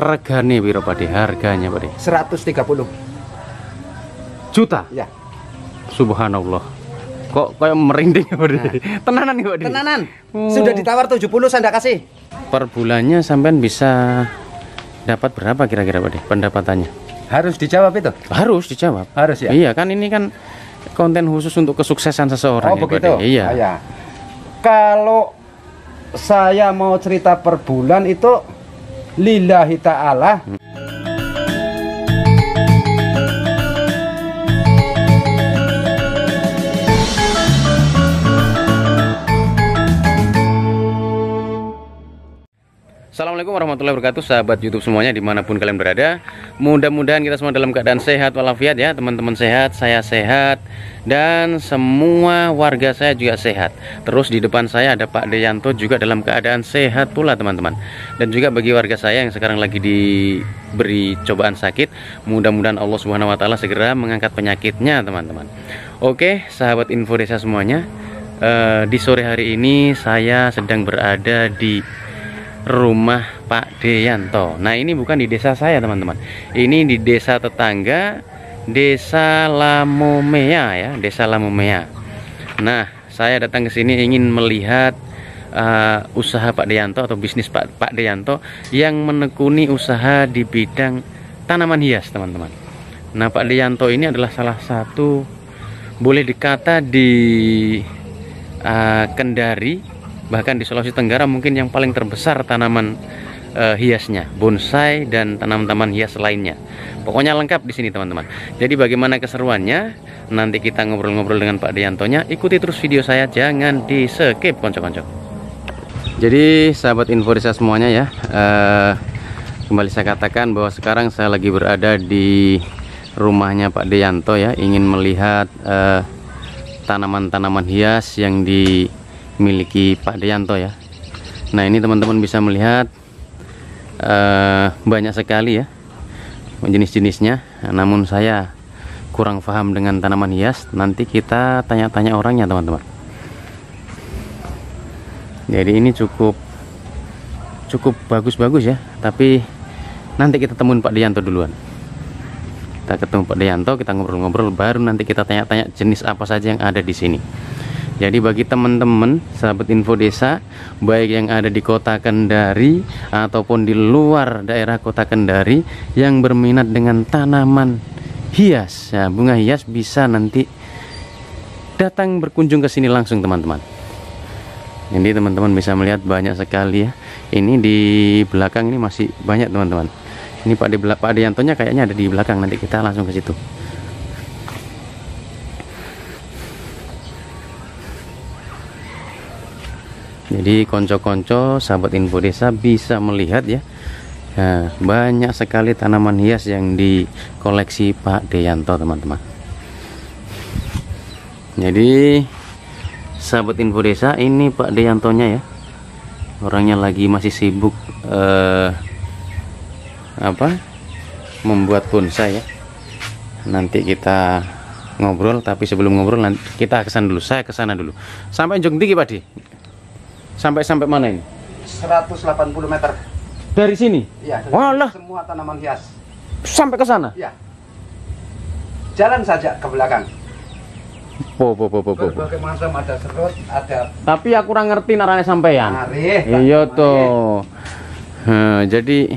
Regane piro Pak De? Harganya Pak De? 130 juta. ya. Subhanallah. Kok kayak merinding Pak De? Tenanan nih Pak De? Tenanan. Sudah ditawar 70 saya enggak kasih. Per bulannya sampean bisa dapat berapa kira-kira Pak De pendapatannya? Harus dijawab itu. Harus dijawab. Harus ya. Iya kan ini kan konten khusus untuk kesuksesan seseorang. Oh ya, begitu. Pak De? Iya. Oh, ya. Kalau saya mau cerita per bulan itu lillahi ta'ala. Assalamualaikum warahmatullahi wabarakatuh, sahabat YouTube semuanya dimanapun kalian berada. Mudah-mudahan kita semua dalam keadaan sehat walafiat ya, teman-teman sehat, saya sehat, dan semua warga saya juga sehat. Terus di depan saya ada Pak Deyanto juga dalam keadaan sehat pula teman-teman. Dan juga bagi warga saya yang sekarang lagi diberi cobaan sakit, mudah-mudahan Allah Subhanahu Wa Taala segera mengangkat penyakitnya teman-teman. Oke, sahabat info desa semuanya, di sore hari ini saya sedang berada di rumah Pak Deyanto. Nah ini bukan di desa saya teman-teman, ini di desa tetangga, Desa Lamomea ya, Desa Lamomea. Nah saya datang ke sini ingin melihat usaha Pak Deyanto atau bisnis Pak Deyanto yang menekuni usaha di bidang tanaman hias teman-teman. Nah Pak Deyanto ini adalah salah satu, boleh dikata di Kendari, bahkan di Sulawesi Tenggara mungkin yang paling terbesar tanaman hiasnya, bonsai dan tanaman-tanaman hias lainnya. Pokoknya lengkap di sini teman-teman. Jadi bagaimana keseruannya? Nanti kita ngobrol-ngobrol dengan Pak Deyantonya. Ikuti terus video saya, jangan di skip konco-konco. Jadi sahabat info desa semuanya ya, kembali saya katakan bahwa sekarang saya lagi berada di rumahnya Pak Deyanto ya, ingin melihat tanaman-tanaman hias yang dimiliki Pak Deyanto ya. Nah ini teman-teman bisa melihat banyak sekali ya jenis-jenisnya. Namun saya kurang paham dengan tanaman hias. Nanti kita tanya-tanya orangnya teman-teman. Jadi ini cukup bagus-bagus ya. Tapi nanti kita temuin Pak Deyanto duluan. Kita ketemu Pak Deyanto, kita ngobrol-ngobrol, baru nanti kita tanya-tanya jenis apa saja yang ada di sini. Jadi bagi teman-teman sahabat info desa, baik yang ada di kota Kendari ataupun di luar daerah kota Kendari yang berminat dengan tanaman hias ya, bunga hias, bisa nanti datang berkunjung ke sini langsung teman-teman. Jadi teman-teman bisa melihat banyak sekali ya. Ini di belakang ini masih banyak teman-teman. Ini Pak Deyantonya kayaknya ada di belakang, nanti kita langsung ke situ. Jadi konco-konco sahabat info desa bisa melihat ya, banyak sekali tanaman hias yang dikoleksi Pak Deyanto teman-teman. Jadi sahabat info desa, ini Pak Deyantonya ya, orangnya lagi masih sibuk membuat bonsai ya. Nanti kita ngobrol, tapi sebelum ngobrol nanti kita kesana dulu, saya kesana dulu. Sampai jeng tinggi Pak De? Sampai mana ini? 180 meter. Dari sini? Iya. Walah. Semua tanaman hias. Sampai ke sana? Iya. Jalan saja ke belakang. Berbagai macam, ada serut, ada. Tapi aku kurang ngerti narane sampean. Iya toh. Jadi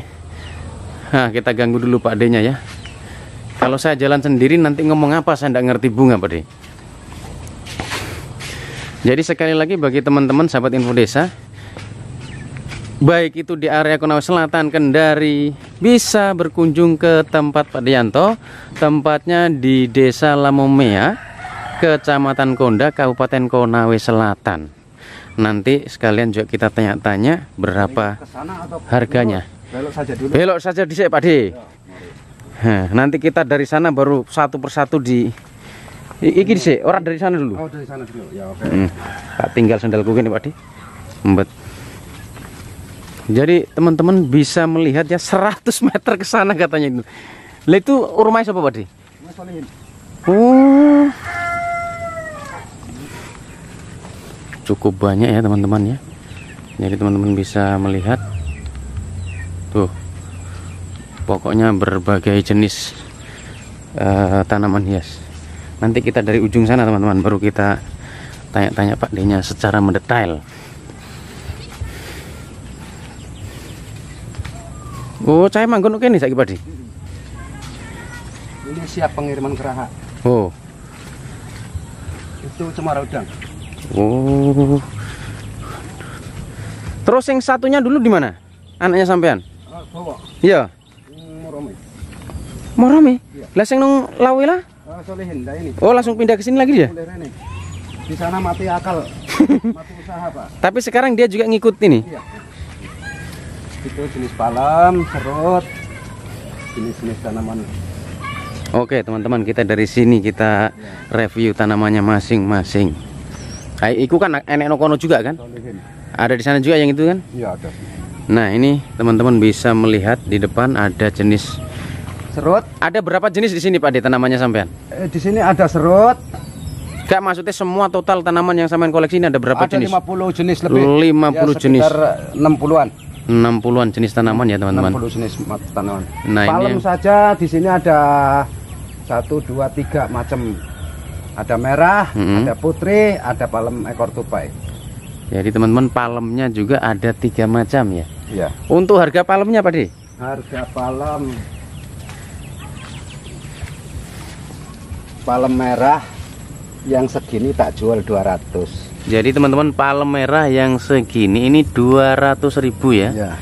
kita ganggu dulu Pak D-nya ya. Kalau saya jalan sendiri nanti ngomong apa saya tidak ngerti bunga Pak D. Jadi sekali lagi bagi teman-teman sahabat info desa, baik itu di area Konawe Selatan, Kendari, bisa berkunjung ke tempat Pak Deyanto. Tempatnya di Desa Lamomea, Kecamatan Konda, Kabupaten Konawe Selatan. Nanti sekalian juga kita tanya-tanya berapa harganya. Belok saja dulu. Belok saja di sini Pak De. Nanti kita dari sana baru satu persatu di iki sih, orang dari sana dulu. Oh, dari sana dulu. Ya, oke. Tak tinggal sandalku gini Pak De. Mbet. Jadi teman-teman bisa melihat ya 100 meter ke sana katanya itu. Lah itu rumahnya siapa Pak De? Oh. Cukup banyak ya teman-teman ya. Jadi teman-teman bisa melihat tuh Pokoknya berbagai jenis tanaman hias. Nanti kita dari ujung sana teman-teman, baru kita tanya-tanya Pak D-nya secara mendetail. Oh, saya manggon oke nih saiki Pak D. Ini siap pengiriman ke Raha. Oh. Itu cemara udang. Oh. Terus yang satunya dulu di mana? Anaknya sampean? Bawa. Iya. Morome. Morome? Iya. Lah sing nang Lawe lah? Solehin dah ini. Oh, langsung pindah ke sini lagi dia? Boleh Rene. Di sana mati akal. Mati usaha, Pak. Tapi sekarang dia juga ngikut ini. Iya. Itu jenis palem, serut, jenis-jenis tanaman. Oke teman-teman, kita dari sini kita review tanamannya masing-masing. Iku kan enek nokono juga kan? Solehin. Ada di sana juga yang itu kan? Iya, ada. Nah ini teman-teman bisa melihat di depan ada jenis Serut. Ada berapa jenis di sini Pak D tanamannya sampean? Di sini ada serut. Gak, maksudnya semua total tanaman yang sampean koleksi ini ada berapa Ada jenis? 50 jenis lebih. 50 jenis. Sekitar 60-an. 60-an jenis tanaman ya teman-teman. 60 jenis tanaman. Nah, palem ini saja di sini ada 1, 2, 3 macam. Ada merah, ada putri, ada palem ekor tupai. jadi teman-teman palemnya juga ada 3 macam ya. Iya. Untuk harga palemnya Pak D? Harga palem merah yang segini tak jual 200. Jadi teman-teman palem merah yang segini ini 200.000 ya. Iya.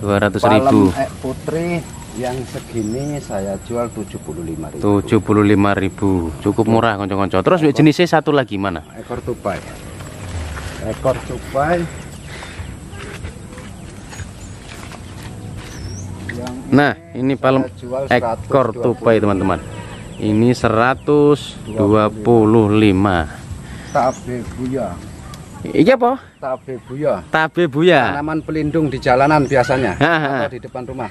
200.000. Palem putri yang segini saya jual 75.000. 75.000. Cukup murah konco-konco. Terus jenisnya satu lagi mana? Ekor tupai. Ekor tupai. Yang Nah, ini palem saya jual ekor 125. tupai teman-teman. Ini 125. Tabe buya. Iki apa? Tabe buya. Tabe buya. Tanaman pelindung di jalanan biasanya Ha. atau di depan rumah.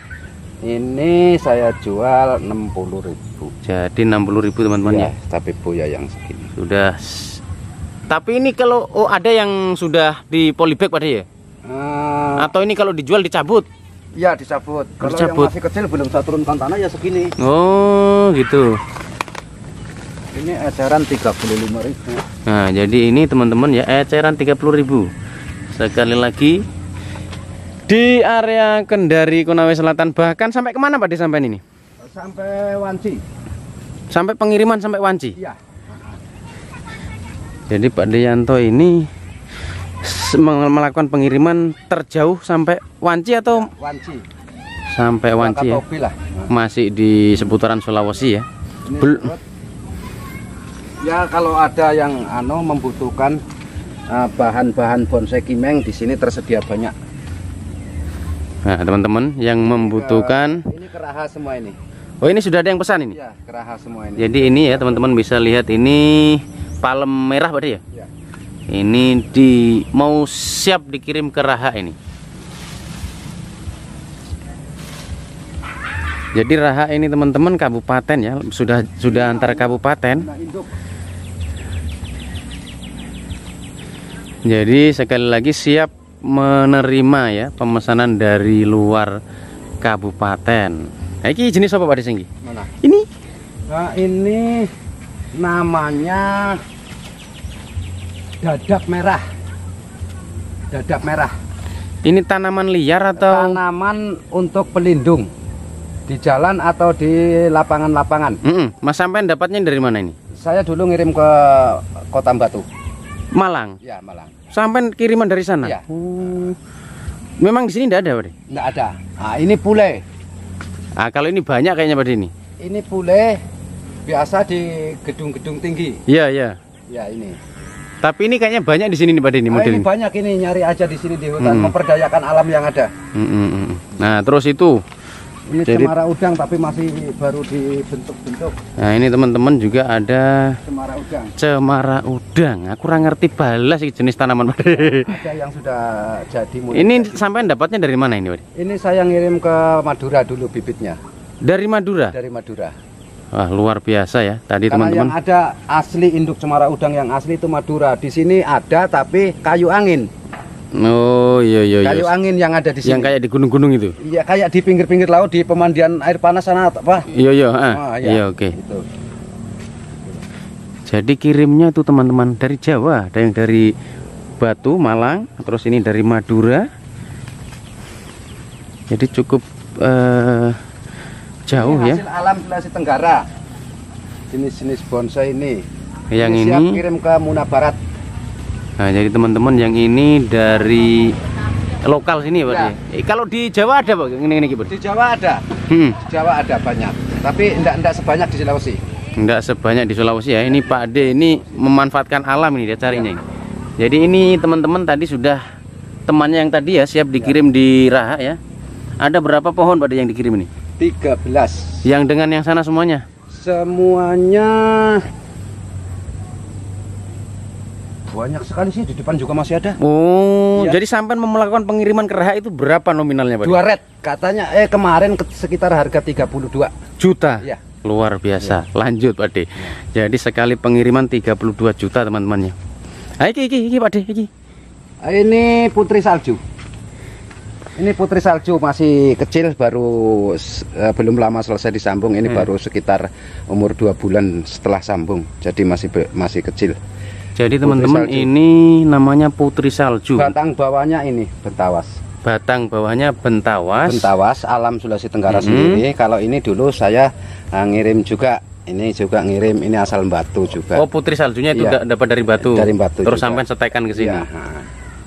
Ini saya jual 60.000. Jadi 60.000 teman-teman ya. Tabe buya yang segini. Sudah. Tapi ini kalau ada yang sudah di polybag Pak D ya? Atau ini kalau dijual dicabut? Ya dicabut. Kalau Dicabut. yang masih kecil belum saya turunkan tanah ya segini. Oh, gitu. Ini eceran 35.000. Nah, jadi ini teman-teman ya eceran 30.000. Sekali lagi di area Kendari Konawe Selatan, bahkan sampai kemana Pak D sampai ini? Sampai Wanci. Sampai pengiriman sampai Wanci. Iya. Jadi Pak Deyanto ini melakukan pengiriman terjauh sampai Wanci atau Wanci. sampai Wanci ya? Wakatobi lah. Masih di seputaran Sulawesi ya. Ini ya kalau ada yang membutuhkan bahan-bahan bonsai kimeng di sini tersedia banyak. Nah, teman-teman yang membutuhkan Ini keraha semua ini. Oh, ini sudah ada yang pesan ini? Ya, keraha semua ini. Jadi ini ya teman-teman bisa lihat ini palem merah Pak D ya? Ya. Ini mau siap dikirim ke Raha ini. Jadi Raha ini teman-teman kabupaten ya, sudah antar kabupaten. Jadi sekali lagi siap menerima ya pemesanan dari luar kabupaten. Nah, ini jenis apa Pak D Singgi? Mana? Ini? Nah, ini namanya dadap merah. Dadap merah. Ini tanaman liar atau Tanaman untuk pelindung di jalan atau di lapangan-lapangan. Mas sampean dapatnya dari mana ini? Saya dulu ngirim ke Kota Batu. Malang. Ya, Malang. Sampai kiriman dari sana. Ya. Memang di sini tidak ada, Pak D? Nggak ada. Nah, ini pule. Ah, kalau ini banyak kayaknya Pak D ini. Ini pule biasa di gedung-gedung tinggi. Iya, iya. Ya, ini. Tapi ini kayaknya banyak di sini nih Pak D ini model Ini ini. banyak ini, nyari aja di sini di hutan, memperdayakan alam yang ada. Nah, terus itu. Ini Jadi- cemara udang tapi masih baru dibentuk-bentuk. Nah, ini teman-teman juga ada Cemara udang. cemara udang. Aku kurang ngerti balas sih jenis tanaman Pak D. Ada yang sudah jadi mulai Ini jadi. sampai dapatnya dari mana ini Pak D? Ini saya ngirim ke Madura dulu bibitnya. Dari Madura. Dari Madura. Wah, luar biasa ya. Tadi Karena yang teman-teman. ada asli induk cemara udang yang asli itu Madura. Di sini ada tapi kayu angin. Oh iya iya. Kayu angin yang ada di sini. Yang kayak di gunung-gunung itu. Iya, kayak di pinggir-pinggir laut di pemandian air panas sana apa? Iya iya. Iya, Iya oke. Gitu. Jadi kirimnya itu teman-teman dari Jawa, ada yang dari Batu Malang, terus ini dari Madura. Jadi cukup jauh ini ya. Hasil alam Sulawesi Tenggara. Jenis-jenis bonsai ini. Yang ini siap ini kirim ke Muna Barat. Nah, jadi teman-teman yang ini dari lokal sini ya, Pak. Ya. Kalau di Jawa ada, Pak? Ini Pak. Di Jawa ada. Di Jawa ada banyak. Tapi enggak sebanyak di Sulawesi. Enggak sebanyak di Sulawesi ya. Ini Pak D ini memanfaatkan alam ini dia carinya ini. Jadi ini teman-teman tadi sudah temannya yang tadi ya siap dikirim di Raha ya. Ada berapa pohon Pak D yang dikirim ini? 13. Yang dengan yang sana semuanya? Semuanya banyak sekali sih, di depan juga masih ada. Oh, Ya. jadi sampai melakukan pengiriman ke Raha itu berapa nominalnya Pak D? 2 red katanya kemarin sekitar harga 32 juta. ya. Luar biasa. Lanjut Pak D. Jadi sekali pengiriman 32 juta teman-temannya. Nah, iki Pak D, iki. Ini putri salju. Ini putri salju masih kecil, baru belum lama selesai disambung. Ini baru sekitar umur 2 bulan setelah sambung. Jadi masih kecil. Jadi teman-teman ini namanya putri salju. Batang bawahnya ini bentawas. Batang bawahnya bentawas. Bentawas alam Sulawesi Tenggara sendiri. Kalau ini dulu saya ngirim juga. Ini juga ngirim, ini asal Batu juga. Oh, putri saljunya itu Iya. dapat dari Batu. Dari Batu. Terus juga. sampai setekan ke sini. Iya.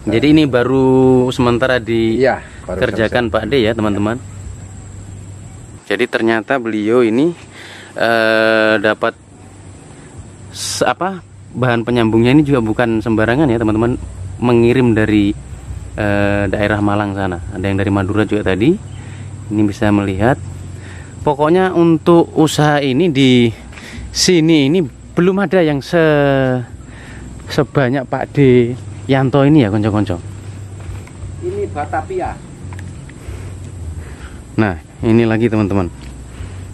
Jadi ini baru sementara Iya, baru dikerjakan Pak D ya, teman-teman. Jadi ternyata beliau ini dapat bahan penyambungnya ini juga bukan sembarangan ya, teman-teman. Mengirim dari daerah Malang sana. Ada yang dari Madura juga tadi. Ini bisa melihat. Pokoknya untuk usaha ini di sini ini belum ada yang sebanyak Pak D Yanto ini ya, konco-konco. Ini Batavia. Nah, ini lagi teman-teman.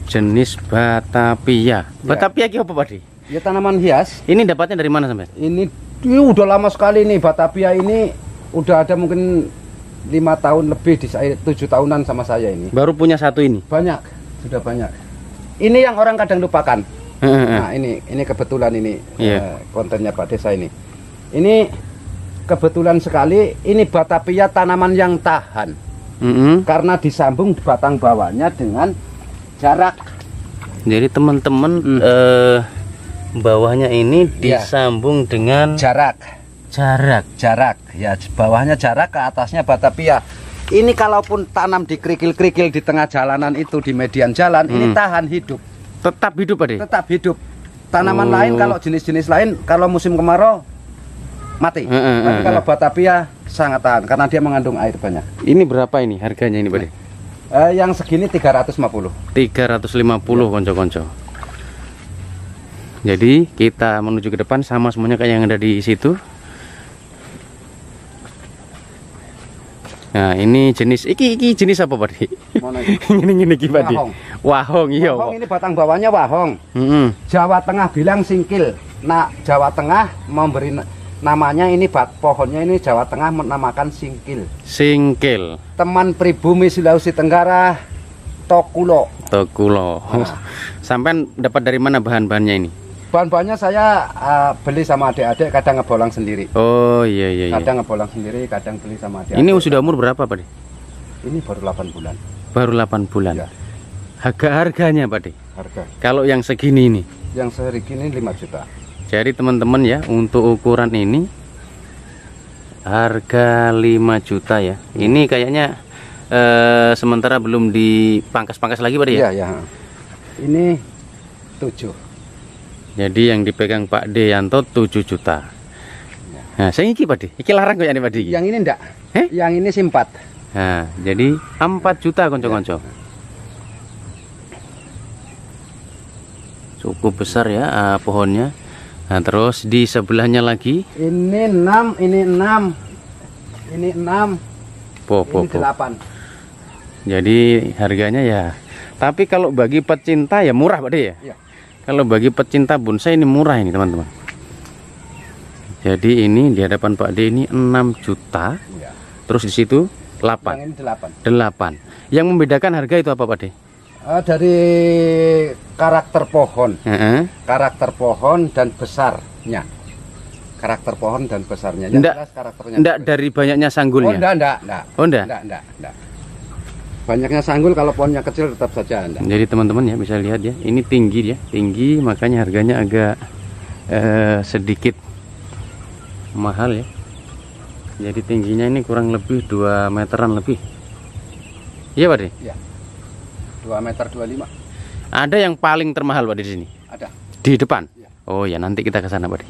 Jenis Batavia. Ya. Batavia apa Pak D? Ya tanaman hias. Ini dapatnya dari mana sampai? Ini udah lama sekali nih Batavia ini, udah ada mungkin 5 tahun lebih, di 7 tahunan sama saya ini. Baru punya satu ini. Banyak, sudah banyak. Ini yang orang kadang lupakan. Nah, ini kebetulan ini Iya. kontennya Pak Desa ini. Ini kebetulan sekali, ini Batavia tanaman yang tahan. Karena disambung batang bawahnya dengan jarak. Jadi teman-teman bawahnya ini disambung dengan Jarak. Ya, bawahnya jarak, ke atasnya Batavia. Ini kalaupun tanam di kerikil-kerikil di tengah jalanan itu, di median jalan, ini tahan hidup. Tetap hidup Pak D? Tetap hidup. Tanaman lain, kalau jenis-jenis lain, kalau musim kemarau mati. Tapi kalau Batavia sangat tahan karena dia mengandung air banyak. Ini berapa ini harganya ini Pak D? Yang segini 350. 350 konco-konco. Jadi kita menuju ke depan sama semuanya kayak yang ada di situ. Nah, ini jenis iki jenis apa Pak D? Mana ini? Ini Pak D. Wahong. Wahong iya. Wahong ini batang bawahnya wahong. Jawa Tengah bilang singkil. Nah, Jawa Tengah memberi namanya ini pohonnya ini Jawa Tengah menamakan singkil. Singkil. Teman pribumi Sulawesi Tenggara Tokulo. Sampai dapat dari mana bahan-bahannya ini? Bahan-bahannya saya beli sama adik-adik, kadang ngebolang sendiri. Oh iya. Kadang ngebolang sendiri, kadang beli sama adik-adik. Ini sudah umur berapa Pak D? Ini baru 8 bulan. Baru 8 bulan. Ya. Harganya Pak D? Harga. Kalau yang segini ini? Yang segini 5 juta. Jadi teman-teman ya, untuk ukuran ini harga 5 juta ya. Ini kayaknya sementara belum dipangkas-pangkas lagi Pak D ya? Iya. Ini 7. Jadi yang dipegang Pak D Yanto 7 juta. Nah, saya iki Pak D. Iki larang kok ya Pak D. Yang ini enggak. Yang ini sih 4. Nah, jadi 4 juta konco-konco. Cukup besar ya pohonnya. Nah, terus di sebelahnya lagi ini 6, ini 6. Ini 6. Ini 8. Jadi harganya ya. Tapi kalau bagi pecinta ya murah Pak D ya. Iya. Kalau bagi pecinta bonsai ini murah ini teman-teman. Jadi ini di hadapan Pak D ini 6 juta. Ya. Terus di situ 8. Yang ini 8. 8. Yang membedakan harga itu apa Pak D? Dari karakter pohon. Karakter pohon dan besarnya. Karakter pohon dan besarnya. Enggak dari banyaknya sanggulnya. Oh, enggak. Banyaknya sanggul, kalau pohonnya kecil tetap saja enggak. Jadi teman-teman ya bisa lihat ya, ini tinggi ya, tinggi, makanya harganya agak sedikit mahal ya. Jadi tingginya ini kurang lebih 2 meteran lebih. Iya Pak D? Iya. 2 meter 25. Ada yang paling termahal Pak D di sini? Ada. Di depan? Ya. Oh ya, nanti kita ke sana Pak D.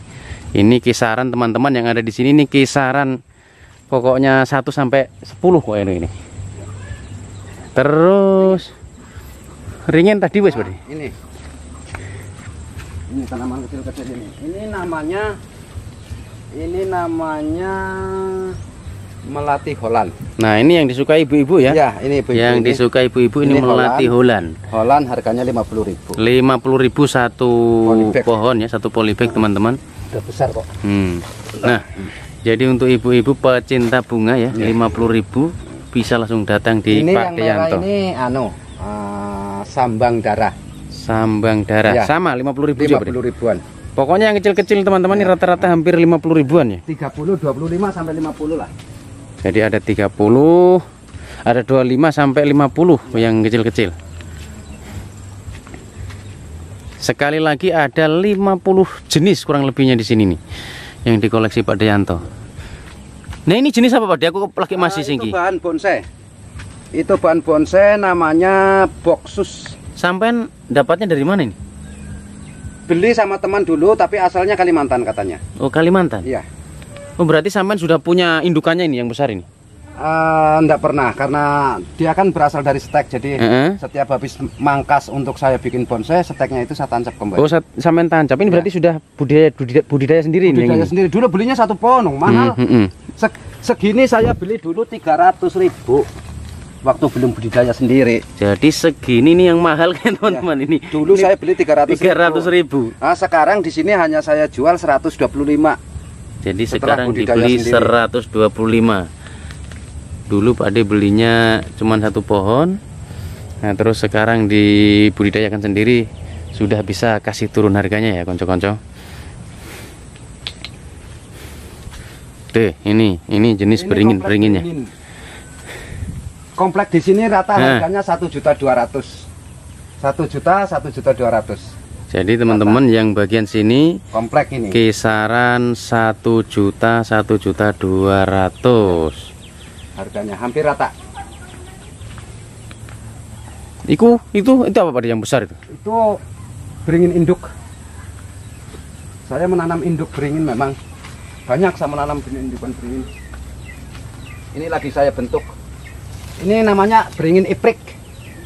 Ini kisaran teman-teman yang ada di sini, ini kisaran pokoknya 1 sampai 10 kok ini. Terus ringin tadi wes Pak D? Ini tanaman kecil-kecil ini. Ini namanya melati Holland. Nah, ini yang disukai ibu-ibu ya? Ya, ini ibu-ibu. Yang disukai ibu-ibu ini melati Holland. Holland harganya 50.000. 50.000 satu pohon ya, satu polybag teman-teman. Udah besar kok. Nah, jadi untuk ibu-ibu pecinta bunga ya, 50.000 bisa langsung datang di Pak Deyanto. Ini sambang darah. Sambang darah. Ya. Sama 50.000 juga. 50.000-an. Pokoknya yang kecil-kecil teman-teman ini rata-rata hampir 50.000-an ya. 30, 25 sampai 50 lah. Jadi ada 30, ada 25 sampai 50 yang kecil-kecil. Sekali lagi ada 50 jenis kurang lebihnya di sini nih yang dikoleksi Pak Deyanto. Nah, ini jenis apa Pak? Aku lagi masih singgi. Itu bahan bonsai. Itu bahan bonsai namanya Boxus. Sampai dapatnya dari mana ini? Beli sama teman dulu, tapi asalnya Kalimantan katanya. Oh, Kalimantan? Iya. Oh, berarti sampean sudah punya indukannya ini yang besar ini? Enggak pernah, karena dia kan berasal dari stek. Jadi setiap habis mangkas untuk saya bikin bonsai, steknya itu saya tancap kembali. Oh, sampean tancap. Ini berarti sudah budidaya sendiri? Budidaya sendiri. Dulu belinya 1 pohon, mahal. Segini saya beli dulu 300.000. Waktu belum budidaya sendiri. Jadi segini nih yang mahal kan teman-teman ini. Dulu saya beli 300.000. Nah, sekarang di sini hanya saya jual 125. Jadi sekarang dibeli sendiri. 125. Dulu Pak Ade belinya cuma 1 pohon. Nah, terus sekarang dibudidayakan sendiri, sudah bisa kasih turun harganya ya konco-konco. Deh, ini jenis beringin-beringinnya. Komplek di sini rata harganya 1.200.000. 1.200.000. Jadi teman-teman yang bagian sini komplek ini kisaran 1.200.000. Harganya hampir rata. Itu apa Pak yang besar itu? Itu beringin induk. Saya menanam induk beringin, memang banyak saya menanam indukan beringin. Ini lagi saya bentuk. Ini namanya beringin iprik.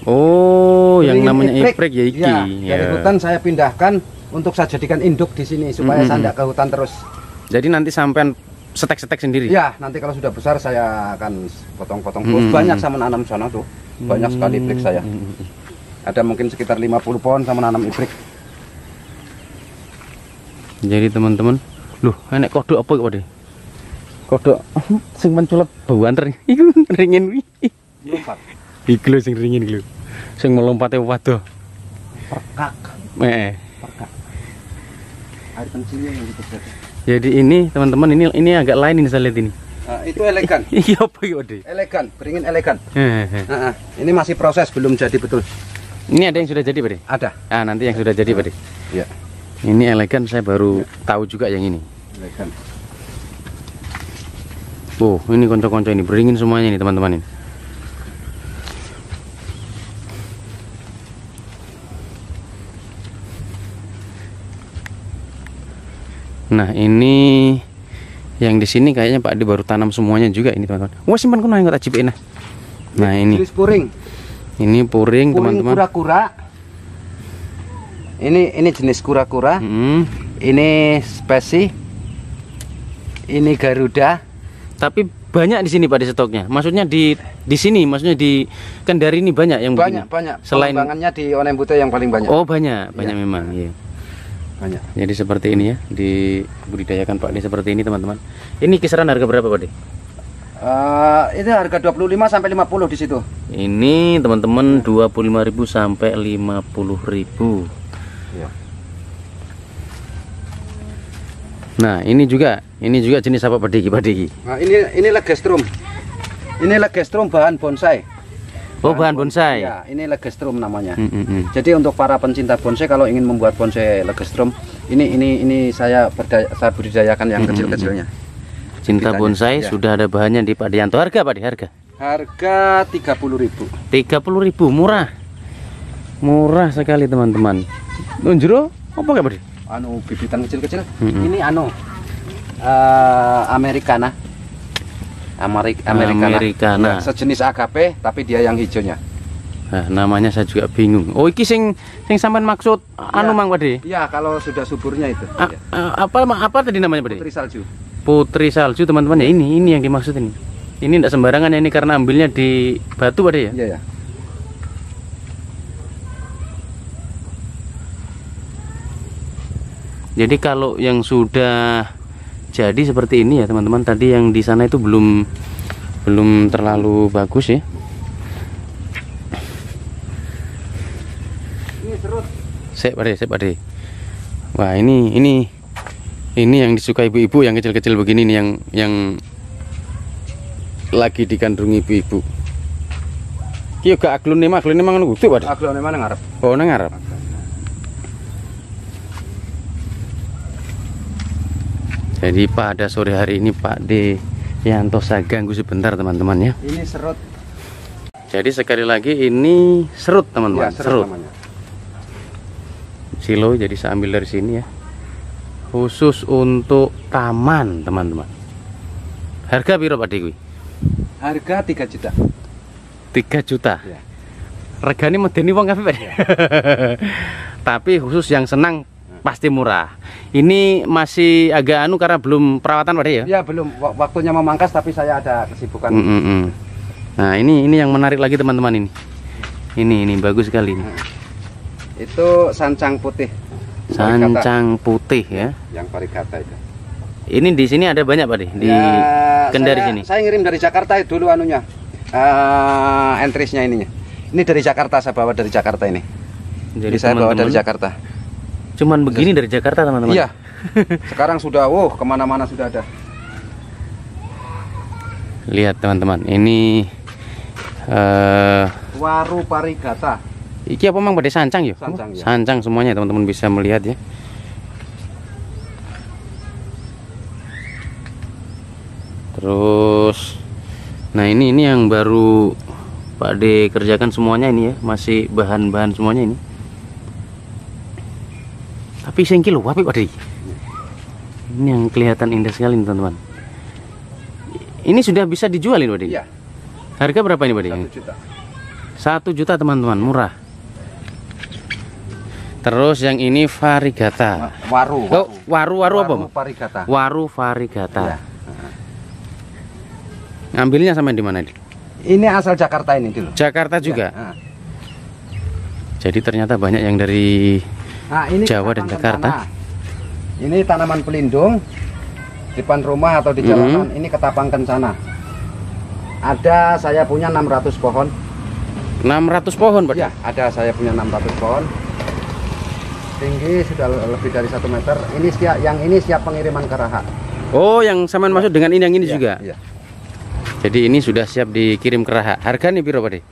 Oh, beringin yang namanya iprik ya iki. Ya, dari hutan saya pindahkan untuk saya jadikan induk di sini supaya saya tidak ke hutan terus. Jadi nanti sampean setek-setek sendiri? Ya, nanti kalau sudah besar saya akan potong-potong. Banyak saya menanam sana tuh. Banyak sekali iprik saya. Ada mungkin sekitar 50 pohon saya menanam iprik. Jadi teman-teman, loh, enek kodok apa kok deh? Kodok sing menculat bauan iku ringin iki. Lompat. Iki lho sing ringin iki lho. Sing melompate waduh. Perkak. Perkak. Air kencingnya yang gitu. Jadi ini teman-teman, ini agak lain ini saya lihat ini. Itu elegan. Iya apa iki, Pak? Elegan, beringin elegan. Ini masih proses, belum jadi betul. Ini ada yang sudah jadi, Pak? Ada. Ah, nanti yang sudah jadi, Pak. Iya. Ini elegan, saya baru tahu juga yang ini. Elegan. Oh, ini konco-konco ini beringin semuanya ini, teman-teman ini. Nah, ini yang di sini kayaknya Pak Ade baru tanam semuanya juga ini, teman-teman. Wah, simpan kuno yang tak cipin. Nah, ini jenis puring. Ini puring, teman-teman. Kura-kura. Ini jenis kura-kura. Ini spesi. Ini Garuda. Tapi banyak di sini Pak di stoknya. Maksudnya di sini, maksudnya di Kendari ini banyak yang banyak. Selain pengembangannya di Onembute yang paling banyak. Oh, banyak memang, iya. Banyak. Jadi seperti ini ya, dibudidayakan Pak De seperti ini teman-teman. Ini kisaran harga berapa Pak De? Ini harga 25 sampai 50 di situ. Ini teman-teman 25.000 sampai 50.000. Ya. Nah, ini juga jenis apa Pak Diki? Nah, ini legestrum. Ini legestrum bahan bonsai. Oh, bahan bonsai. Ya, ini legestrum namanya. Jadi untuk para pencinta bonsai kalau ingin membuat bonsai legestrum, ini saya budidayakan yang kecil-kecilnya. Cinta bonsai ya. Sudah ada bahannya di Pak Dianto. Harga Pak De? Harga 30.000. 30.000, murah. Murah sekali teman-teman. Nunjuro apa kayak Pak De? Bibitan kecil-kecil. Ini Americana. Americana. Ya, sejenis agape tapi dia yang hijaunya. Nah, namanya saya juga bingung. Oh, iki sing sampean maksud ya, Mang Pak De? Iya, kalau sudah suburnya itu. Ya. Apa tadi namanya Pak De? Putri salju. Putri salju teman-teman ya, ini yang dimaksud ini. Ini tidak sembarangan ya, ini karena ambilnya di batu Pak De ya? Iya ya. Jadi kalau yang sudah jadi seperti ini ya teman-teman, tadi yang di sana itu belum terlalu bagus ya. Ini serut. Sip Pak De. Wah, ini yang disukai ibu-ibu yang kecil-kecil begini nih, yang lagi dikandungi ibu-ibu. Ki gak aglone ngono kudu Pak De. Aglone mana ngarep? Oh, nang ngarep. Jadi pada sore hari ini Pak De Yanto saya ganggu sebentar teman-teman ya. Ini serut. Jadi sekali lagi ini serut teman-teman. Ya, serut namanya. Silo, jadi saya ambil dari sini ya. Khusus untuk taman teman-teman. Harga piro Pak De? Harga 3 juta. 3 juta. Ya. Regane medeni wong kabeh Pak De. Tapi khusus yang senang pasti murah. Ini masih agak karena belum perawatan Pak De ya? Ya, belum. Waktunya memangkas tapi saya ada kesibukan. Nah, ini yang menarik lagi teman-teman ini. Ini bagus sekali ini. Itu sancang putih. Sancang putih ya. Yang varigata itu. Ini di sini ada banyak Pak De di Kendari sini. Saya ngirim dari Jakarta dulu anunya. Entrisnya ininya. Ini dari Jakarta, saya bawa dari Jakarta ini. Jadi saya bawa dari Jakarta. Cuman begini dari Jakarta teman-teman. Iya. Sekarang sudah kemana-mana sudah ada. Lihat teman-teman, ini Waru varigata. Iki apa Mang Pak De? Sancang ya? Sancang, ya. Sancang semuanya teman-teman bisa melihat ya. Terus nah ini yang baru Pak De kerjakan semuanya ini ya, masih bahan-bahan semuanya ini. Tapi sengkil loh, Pak De. Ini yang kelihatan indah sekali teman-teman. Ini sudah bisa dijualin Pak De? Iya. Harga berapa ini Pak De? 1 juta. 1 juta teman-teman, murah. Terus yang ini varigata. Waru apa Pak? Varigata. Waru varigata. Ya. Ngambilnya sampai di mana? Ini asal Jakarta ini dulu. Jakarta juga. Ya. Jadi ternyata banyak yang dari ini Jawa dan Jakarta. Ini tanaman pelindung di depan rumah atau di jalanan. Ini ketapang kencana. Ada saya punya 600 pohon. 600 pohon Pak? Ya, ada saya punya 600 pohon. Tinggi sudah lebih dari 1 meter. Yang ini siap pengiriman ke Raha. Oh, yang samaan masuk dengan ini yang ini ya, juga. Ya. Jadi ini sudah siap dikirim ke Raha. Harga nih piro Pak De?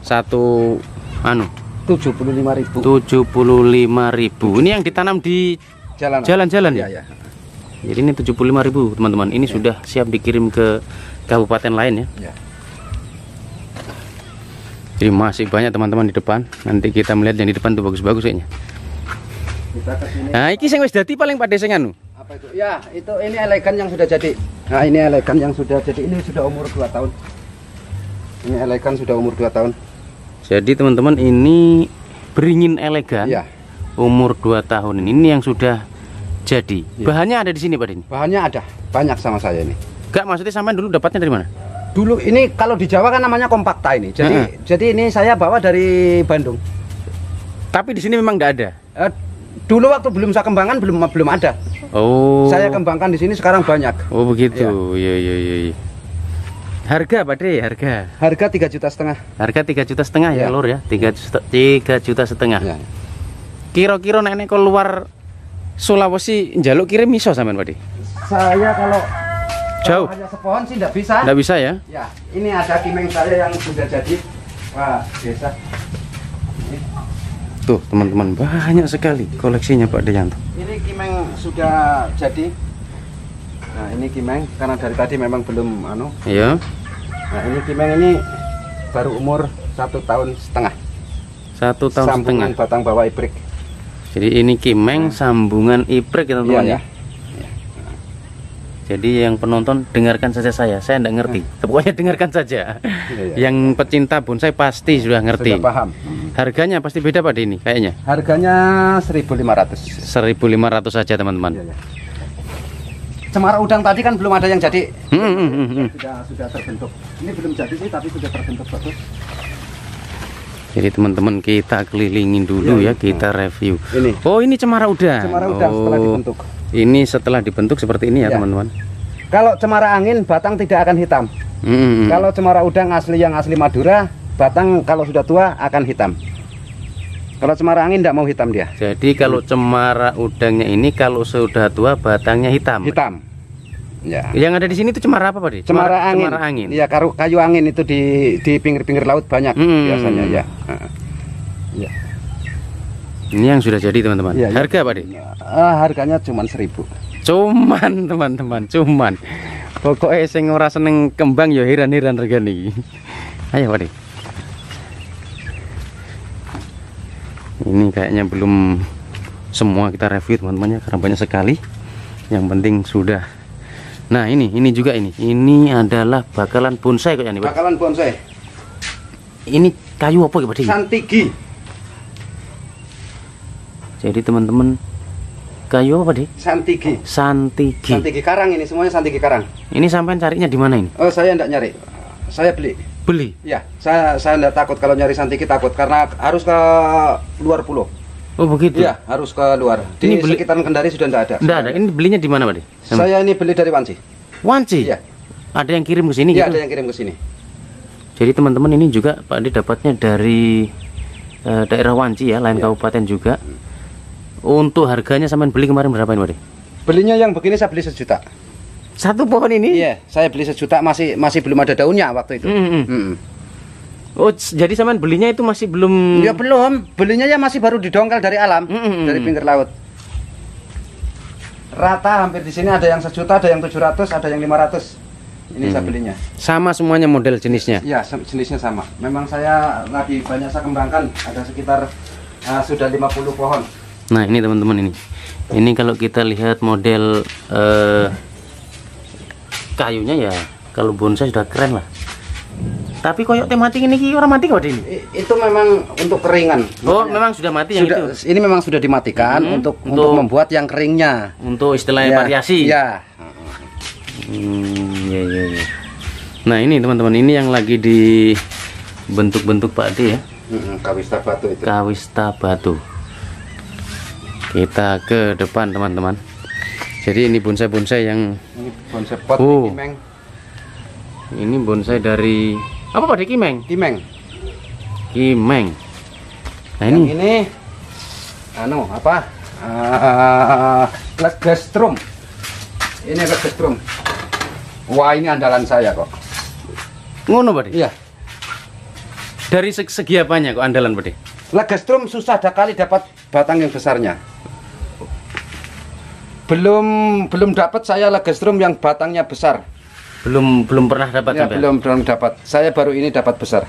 75.000. 75.000. Ini yang ditanam di jalan-jalan ya? Ya. Jadi ini 75.000 teman-teman. Ini sudah siap dikirim ke kabupaten lain ya. Jadi masih banyak teman-teman di depan. Nanti kita melihat yang di depan tuh bagus-bagus kayaknya. Nah, ini sing wis dadi paling Pak De sing anu. Apa itu? Ya, ini elegan yang sudah jadi. Nah, ini elegan yang sudah jadi. Ini sudah umur 2 tahun. Ini elegan sudah umur 2 tahun. Jadi teman-teman, ini beringin elegan. Ya. Umur 2 tahun ini. Ini yang sudah jadi. Ya. Bahannya ada di sini Pak De? Bahannya ada. Banyak sama saya ini. Enggak, maksudnya sampean dulu dapatnya dari mana? Dulu ini kalau di Jawa kan namanya kompakta ini. Jadi ini saya bawa dari Bandung. Tapi di sini memang enggak ada. Dulu waktu belum saya kembangkan belum ada. Oh. Saya kembangkan di sini sekarang banyak. Oh begitu. Iya iya. Harga Pak De, harga? Harga 3,5 juta. Harga 3,5 juta ya, Lur ya. 3,5 juta. Ya. Kira-kira nek keluar Sulawesi njaluk kirim iso sampean Pak De? Saya kalau jauh hanya sepohon sih enggak bisa. Enggak bisa ya? Ya, ini ada kimeng saya yang sudah jadi. Wah, desa. Tuh, teman-teman, banyak sekali koleksinya Pak Deyanto. Ini kimeng sudah jadi. Nah, ini kimeng karena dari tadi memang belum Iya. Nah, ini kimeng ini baru umur 1,5 tahun. 1,5 tahun. Sambungan batang bawah ibrik. Jadi ini kimeng sambungan ibrik ya teman-teman ya. Jadi yang penonton dengarkan saja saya enggak ngerti. Pokoknya dengarkan saja. Yang pecinta bonsai pasti sudah ngerti. Sudah paham. Harganya pasti beda Pak De ini kayaknya. Harganya 1.500. 1.500 saja teman-teman. Cemara udang tadi kan belum ada yang jadi. Sudah terbentuk. Ini belum jadi sih tapi sudah terbentuk bagus. Jadi teman-teman kita kelilingin dulu ya, kita review. Ini. Oh ini cemara udang. Cemara udang setelah dibentuk. Ini setelah dibentuk seperti ini ya teman-teman. Kalau cemara angin batang tidak akan hitam. Kalau cemara udang asli yang asli Madura, batang kalau sudah tua akan hitam. Kalau cemara angin tidak mau hitam dia. Jadi kalau cemara udangnya ini kalau sudah tua batangnya hitam. Hitam. Ya. Yang ada di sini itu cemara apa Pak De? Cemara angin. Cemara angin. Iya, kayu angin itu di pinggir-pinggir laut banyak biasanya ya. Ya. Ini yang sudah jadi teman-teman. Ya. Harga Pak De? Harganya cuma 1.000. Cuman teman-teman, cuman. Pokoknya sing ora seneng kembang ya heran-heran regane. Ayo Pak De. Ini kayaknya belum semua kita review teman-teman ya, karena banyak sekali. Yang penting sudah. Nah ini juga ini adalah bakalan bonsai kayaknya nih Pak. Bakalan bonsai. Ini kayu apa ya Pak De? Santigi. Jadi teman-teman, kayu apa Pak De? Santigi. Santigi. Santigi karang ini semuanya santigi karang. Ini sampai carinya di mana ini? Oh saya enggak nyari, saya beli. Beli? Ya, saya enggak takut kalau nyari santigi, takut karena harus ke luar pulau. Oh begitu? Iya, harus ke luar. Di Ini beli... sekitaran Kendari sudah enggak ada. Enggak ada. Ini belinya di mana Pak De? Saya ini beli dari Wanci. Wanci? Iya. Ada yang kirim ke sini Iya, gitu? ada yang kirim ke sini. Jadi teman-teman ini juga Pak De dapatnya dari daerah Wanci ya, lain kabupaten juga. Untuk harganya sampean beli kemarin berapa ini Pak De? Belinya yang begini saya beli 1 juta. Satu pohon ini? Iya, saya beli 1 juta, masih belum ada daunnya waktu itu. Oh, jadi sampean belinya itu masih belum? Ya belum, belinya ya masih baru didongkel dari alam, dari pinggir laut. Rata hampir di sini ada yang 1 juta, ada yang 700, ada yang 500. Ini saya belinya. Sama semuanya model jenisnya? Iya, jenisnya sama. Memang saya lagi banyak saya kembangkan, ada sekitar sudah 50 pohon. Nah ini teman-teman ini. Ini kalau kita lihat model kayunya ya, kalau bonsai sudah keren lah. Tapi koyok mati ini orang mati kok ini. Itu memang untuk keringan. Oh, memang sudah mati yang itu. Ini memang sudah dimatikan untuk membuat yang keringnya. Untuk istilahnya variasi. Iya. Iya. Nah, ini teman-teman, ini yang lagi dibentuk-bentuk Pak De ya. Kawista batu itu. Kawista batu. Kita ke depan teman-teman. Jadi ini bonsai-bonsai yang ini bonsai pot kimeng. Ini bonsai dari apa Pak De? Kimeng. Nah ini apa? Legestrum. Ini legestrum. Wah, ini andalan saya kok. Ngono Pak De? Iya. Dari segi apanya kok andalan Pak De? Legestrum susah kali dapat batang yang besarnya. Belum dapat saya legestrum yang batangnya besar. Belum pernah dapat ya, belum dapat. Saya baru ini dapat besar.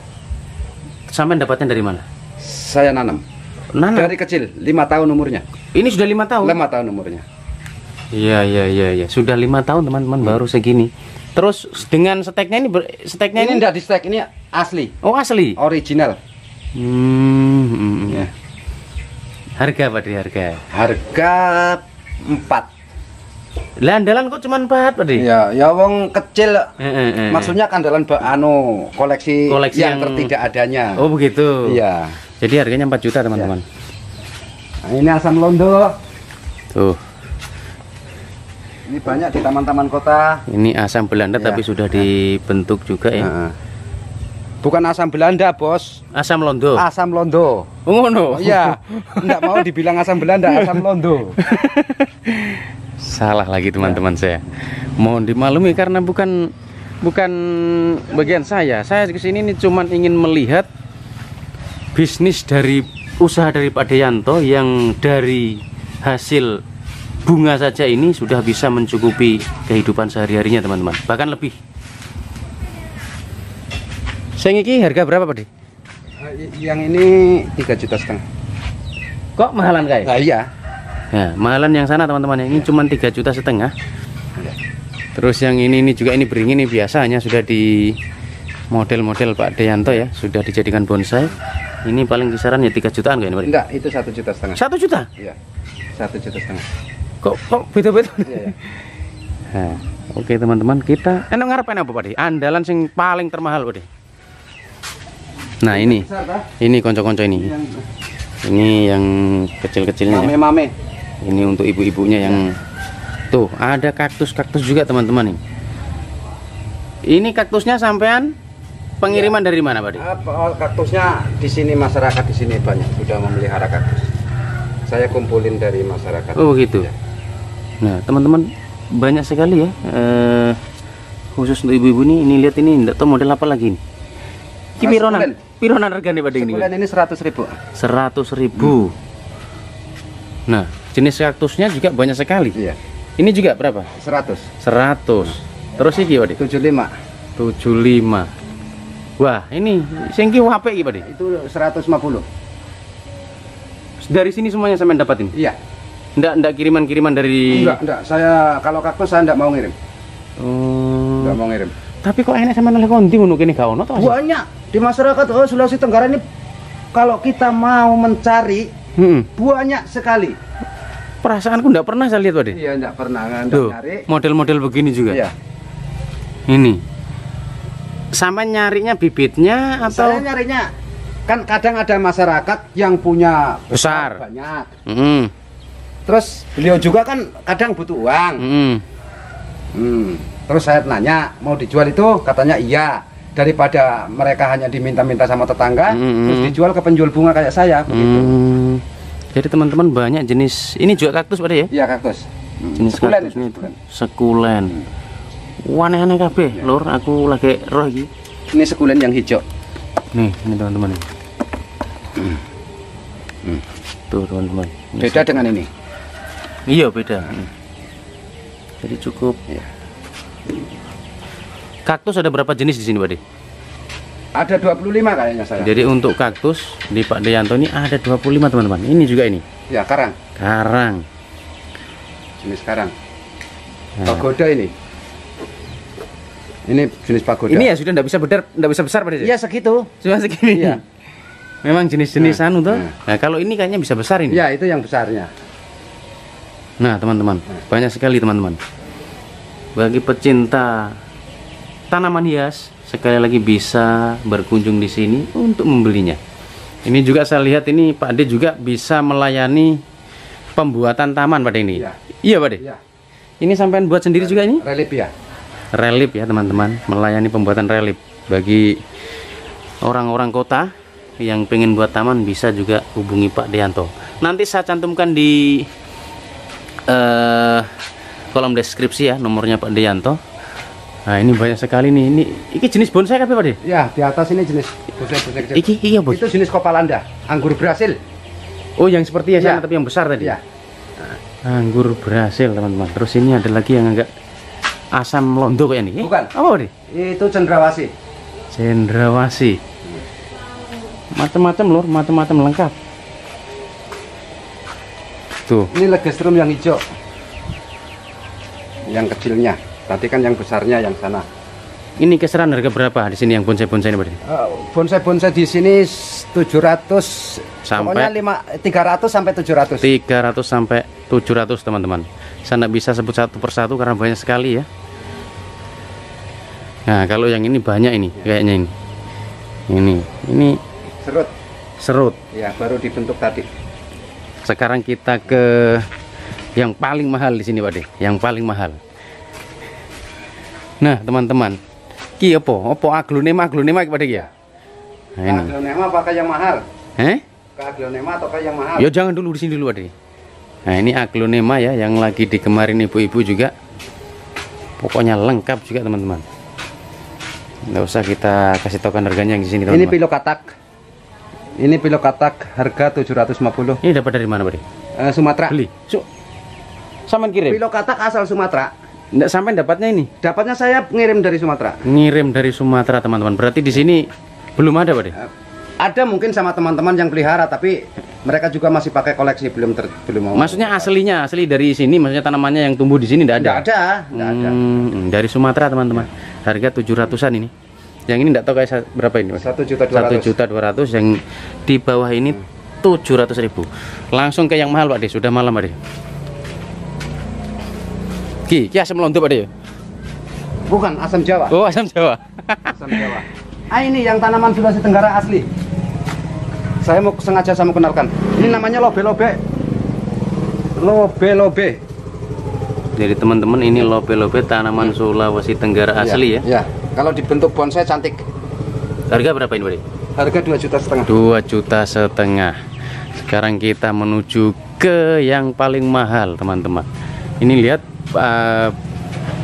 Sampai dapatnya dari mana? Saya nanam. Dari kecil, 5 tahun umurnya. Ini sudah 5 tahun? 5 tahun umurnya. Iya. Sudah 5 tahun teman-teman baru segini. Terus dengan steknya ini ini enggak di stek, ini asli. Oh, asli. Original. Ya. Harga Pak De, harga 4. Lah andalan kok cuma 4 Pak De? Ya wong kecil. Maksudnya andalan koleksi yang tidak adanya. Oh begitu. Iya. Jadi harganya 4 juta teman-teman. Nah, ini asam londo. Tuh. Ini banyak di taman-taman kota. Ini asam Belanda Ya. tapi sudah dibentuk juga ya. Nah, bukan asam Belanda, Bos. Asam londo. Asam londo. Oh, no. Oh, iya, enggak mau dibilang asam Belanda, asam londo. Salah lagi teman-teman saya. Mohon dimaklumi karena bukan bagian saya. Saya kesini ini cuman ingin melihat bisnis dari usaha dari Pak Deyanto yang dari hasil bunga saja ini sudah bisa mencukupi kehidupan sehari-harinya teman-teman. Bahkan lebih. Saya ini harga berapa Pak De? Yang ini 3,5 juta. Kok mahalan kayak? Nah, iya. Ya, mahalan yang sana teman-teman. Ini cuma 3,5 juta. Terus yang ini juga ini beringin ini biasanya sudah di model-model Pak Deyanto ya, sudah dijadikan bonsai. Ini paling kisaran ya 3 jutaan kayaknya Pak. Enggak, itu 1,5 juta. 1 juta? Iya. 1,5 juta. Kok beda-beda? Iya, iya. Nah, oke teman-teman, kita ngarepen apa Pak De? Andalan sing paling termahal Pak De. Nah, ini. Besar, Pak. Ini konco-konco ini. Ini yang kecil-kecilnya ya. Mame-mame. Ini untuk ibu-ibunya yang tuh, ada kaktus-kaktus juga teman-teman nih. Ini kaktusnya sampean pengiriman dari mana Pak De? Kaktusnya di sini, masyarakat di sini banyak sudah memelihara kaktus. Saya kumpulin dari masyarakat. Oh gitu. Ya. Nah teman-teman banyak sekali ya. Khusus untuk ibu-ibu ini lihat ini, enggak tahu model apa lagi nih. Ini pironan harganya Pak De ini? Sebulan ini 100.000. 100.000. Nah jenis kaktusnya juga banyak sekali. Iya. Ini juga berapa? 100. 100. Terus iki Pak De? 75. 75. Wah ini singki wape iki Pak De? Itu 150. Dari sini semuanya sampai dapatin? Iya. Enggak kiriman-kiriman dari... Enggak. Saya kalau kaktus saya enggak mau ngirim. Oh. Enggak mau ngirim. Tapi kok enak sama nolak konti ngono kene gak ono toh? Banyak di masyarakat Sulawesi Tenggara ini, kalau kita mau mencari banyak sekali. Perasaanku enggak pernah saya lihat Pak De. Iya, enggak pernah Tuh, nyari. model-model begini juga. Iya. Ini. Sama nyarinya bibitnya atau Saya nyarinya kan kadang ada masyarakat yang punya besar? banyak. Terus Beliau juga kan kadang butuh uang. Terus saya nanya mau dijual itu, katanya iya. Daripada mereka hanya diminta-minta sama tetangga, terus dijual ke penjual bunga kayak saya. Begitu. Jadi teman-teman banyak jenis. Ini juga kaktus Pak De ya? Iya, kaktus. Jenis Sekulen kaktusnya itu. itu sekulen. Aneh-aneh kabeh, Lur. Aku lagi roh iki. Ini sekulen yang hijau. Nih, ini teman-teman. Tuh teman-teman. Ini Beda dengan ini. iya beda. Jadi cukup. Iya. Kaktus ada berapa jenis di sini Pak De? Ada 25 kayaknya saya. Jadi untuk kaktus di Pak Deyanto ini ada 25 teman-teman. Ini juga ini. Ya, karang. Karang. Jenis karang. Nah. Pagoda ini. Ini jenis pagoda. Ini ya sudah enggak bisa besar Pak De? Iya, segitu. Cuma segini. Iya. Memang jenis-jenis Nah, anu tuh. nah. Nah, kalau ini kayaknya bisa besar ini. Iya, itu yang besarnya. Nah, teman-teman, banyak sekali teman-teman. Bagi pecinta tanaman hias, sekali lagi bisa berkunjung di sini untuk membelinya. Ini juga saya lihat ini Pak De juga bisa melayani pembuatan taman Pak De ini. Iya. Iya Pak De. Iya. Ini sampai buat sendiri juga ini? Relief ya. Relief ya teman-teman, melayani pembuatan relief bagi orang-orang kota yang pengen buat taman bisa juga hubungi Pak Deyanto. Nanti saya cantumkan di kolom deskripsi ya nomornya Pak Deyanto. Nah ini banyak sekali nih. Ini jenis bonsai apa Pak De? Ya, di atas ini jenis bonsai-bonsai kecil. Iya bos. Itu jenis kopalanda, anggur Brasil. Oh yang seperti ya Iya. sana tapi yang besar tadi. Iya. Anggur Brasil teman-teman. Terus ini ada lagi yang agak asam londo kayak ini. Bukan. Apa Pak De? Itu cendrawasih. Cendrawasih. Macam-macam lor, macam-macam lengkap. Tuh. Ini legestrum yang hijau. Yang kecilnya. Tadi kan yang besarnya yang sana. Ini kisaran harga berapa di sini yang bonsai-bonsai ini Pak De? Bonsai-bonsai di sini 700 Sampai? pokoknya 300 sampai 700. 300 sampai 700 teman-teman. Saya nggak bisa sebut satu persatu karena banyak sekali ya. Nah kalau yang ini banyak ini kayaknya ini Serut. serut. Ya, baru dibentuk tadi. Sekarang kita ke yang paling mahal di sini, Pak De. Yang paling mahal. Nah, teman-teman. Ki apa aglonema Pak De ya? Nah, ini. Aglonema apakah yang mahal? Aglonema atau yang mahal? Ya jangan dulu di sini dulu, Pak De. Nah, ini aglonema ya yang lagi digemarin ibu-ibu juga. Pokoknya lengkap juga, teman-teman. Nggak usah kita kasih tahu harganya yang di sini, teman-teman. Ini pilokatak. Ini pilokatak harga 750. Ini dapat dari mana, Pak De? Sumatera. Beli. Saman kirim. Pilokatak asal Sumatera. Nggak sampai dapatnya ini. Dapatnya saya ngirim dari Sumatera. Ngirim dari Sumatera, teman-teman. Berarti di sini belum ada, Pak De? Ada mungkin sama teman-teman yang pelihara, tapi mereka juga masih pakai koleksi, belum mau. Maksudnya asli dari sini, maksudnya tanamannya yang tumbuh di sini enggak ada. Enggak ada. Dari Sumatera, teman-teman. Harga 700-an ini. Yang ini enggak tahu kayak berapa ini, Mas? 1.200.000. 1.200.000, yang di bawah ini 700.000. Langsung ke yang mahal, Pak De. Sudah malam, Pak De. Ki asam lontok, Pak De. Bukan, asam Jawa. Oh, asam Jawa. Asam Jawa. Ini yang tanaman Sulawesi Tenggara asli. Saya mau kenalkan. Ini namanya lobe-lobe. Lobe-lobe. Jadi teman-teman, ini lobe-lobe tanaman Sulawesi Tenggara asli ya. Ya. Kalau dibentuk bonsai cantik. Harga berapa ini, Pak De? Harga 2,5 juta. 2,5 juta. Sekarang kita menuju ke yang paling mahal, teman-teman. Ini lihat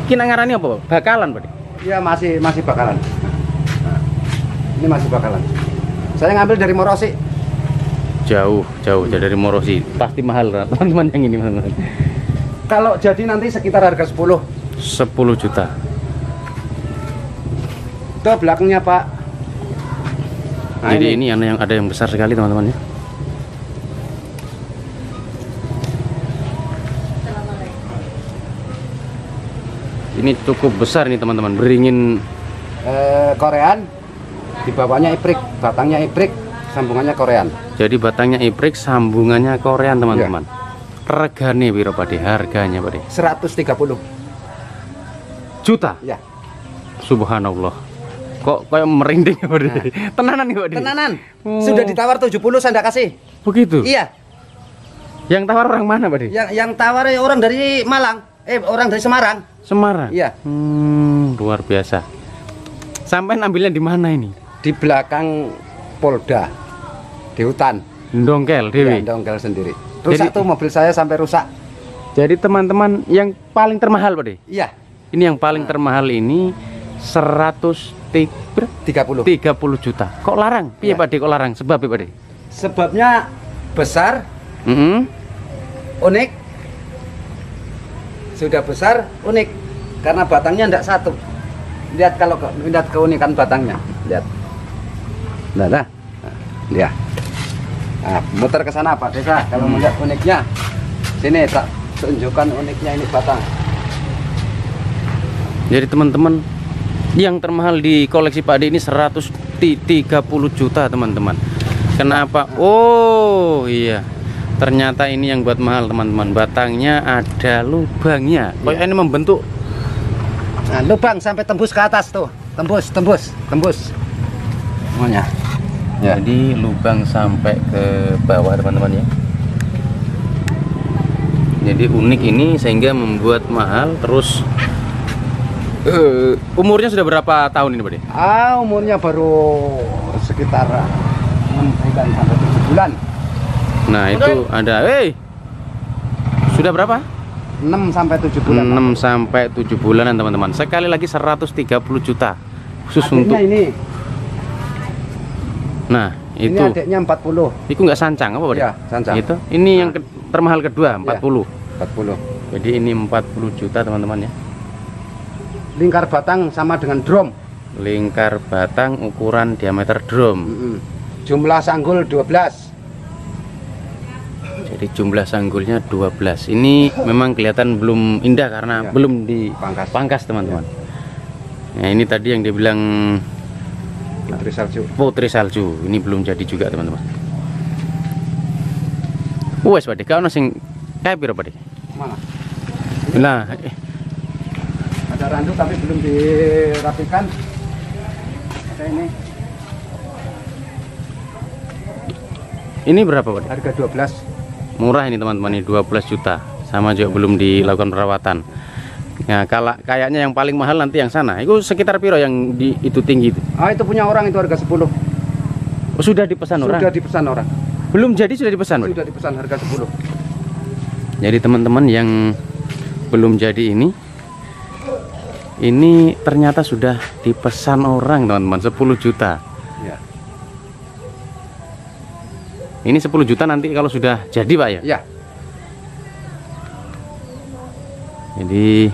kinangarannya apa, Pak? Bakalan, Pak De? Ya, masih bakalan. Nah, ini masih bakalan. Saya ngambil dari Morosi. Jauh dari Morosi. Pasti mahal, teman-teman, yang ini, teman-teman. Kalau jadi nanti sekitar harga 10 juta. Itu belakangnya, Pak. Nah, jadi ini yang ada yang besar sekali, teman-teman ya. Ini cukup besar nih, teman-teman. Beringin Korean, di bawahnya ibrik, batangnya ibrik, sambungannya Korean. Jadi batangnya ibrik, sambungannya Korean, teman-teman. Ya. Regane piro, Pak De? Harganya, Pak De? 130 juta. Ya. Subhanallah. Kok kayak merinding, Pak De? Nah. Tenanan nih, Pak De? Tenanan. Sudah ditawar 70, saya enggak kasih. Begitu? Iya. Yang tawar orang mana, Pak De? Yang tawar orang dari Malang. Orang dari Semarang. Semarang? Iya. Luar biasa. Sampai ambilnya di mana ini? Di belakang Polda, di hutan. Dongkel, Dewi? Ya, dongkel sendiri. Rusak tuh mobil saya sampai rusak. Jadi teman-teman, yang paling termahal, Pak De? Iya. Ini yang paling termahal ini 30 juta. Kok larang? Iya, Pak De, kok larang? Sebabnya, Pak De? Sebabnya besar, unik. Sudah besar, unik. Karena batangnya tidak satu. Lihat kalau lihat keunikan batangnya. Lihat. Nah. Lihat. Nah, muter ke sana, Pak Desa. Kalau melihat uniknya, sini tak tunjukkan uniknya ini batang. Jadi teman-teman, yang termahal di koleksi Pak De ini 130 juta, teman-teman. Kenapa? Oh iya, ternyata ini yang buat mahal, teman-teman. Batangnya ada lubangnya. Kayak ini membentuk. Nah, lubang sampai tembus ke atas tuh. Tembus. Semuanya. Ya. Jadi lubang sampai ke bawah, teman-teman ya. Jadi unik ini sehingga membuat mahal. Terus umurnya sudah berapa tahun ini, Pak De? Umurnya baru sekitar 6 bulan sampai 7 bulan. Nah, itu ada. Sudah berapa? 6 sampai 7 bulan. 6 sampai 7 bulanan, teman-teman. Sekali lagi 130 juta. Khusus adiknya untuk ini. Nah, itu. Ini adiknya 40. Itu nggak sancang apa, Pak De? Ya, sancang. Itu. Ini yang termahal kedua, 40. Ya, 40. Jadi ini 40 juta, teman-teman ya. Lingkar batang sama dengan drum. Lingkar batang ukuran diameter drum. Jumlah sanggul 12. Jadi jumlah sanggulnya 12. Ini memang kelihatan belum indah karena belum dipangkas, teman-teman. Nah, ini tadi yang dibilang putri salju. Ini belum jadi juga, teman-teman. Wes, Pak De, kau sing kayak piro, Pak De? Mana? Nah, ada randuk tapi belum dirapikan. Ada ini. Ini berapa, Pak De? Harga 12. Murah ini teman-teman, ini 12 juta. Sama juga belum dilakukan perawatan. Nah, kalau kayaknya yang paling mahal nanti yang sana. Itu sekitar piro yang di itu tinggi itu? Ah, itu punya orang, itu harga 10. Oh, sudah dipesan orang? Sudah dipesan orang. Belum jadi sudah dipesan? Sudah dipesan harga 10. Jadi teman-teman yang belum jadi ini ternyata sudah dipesan orang teman-teman, 10 juta Ya. Ini 10 juta nanti kalau sudah jadi Pak ya? Ya. Jadi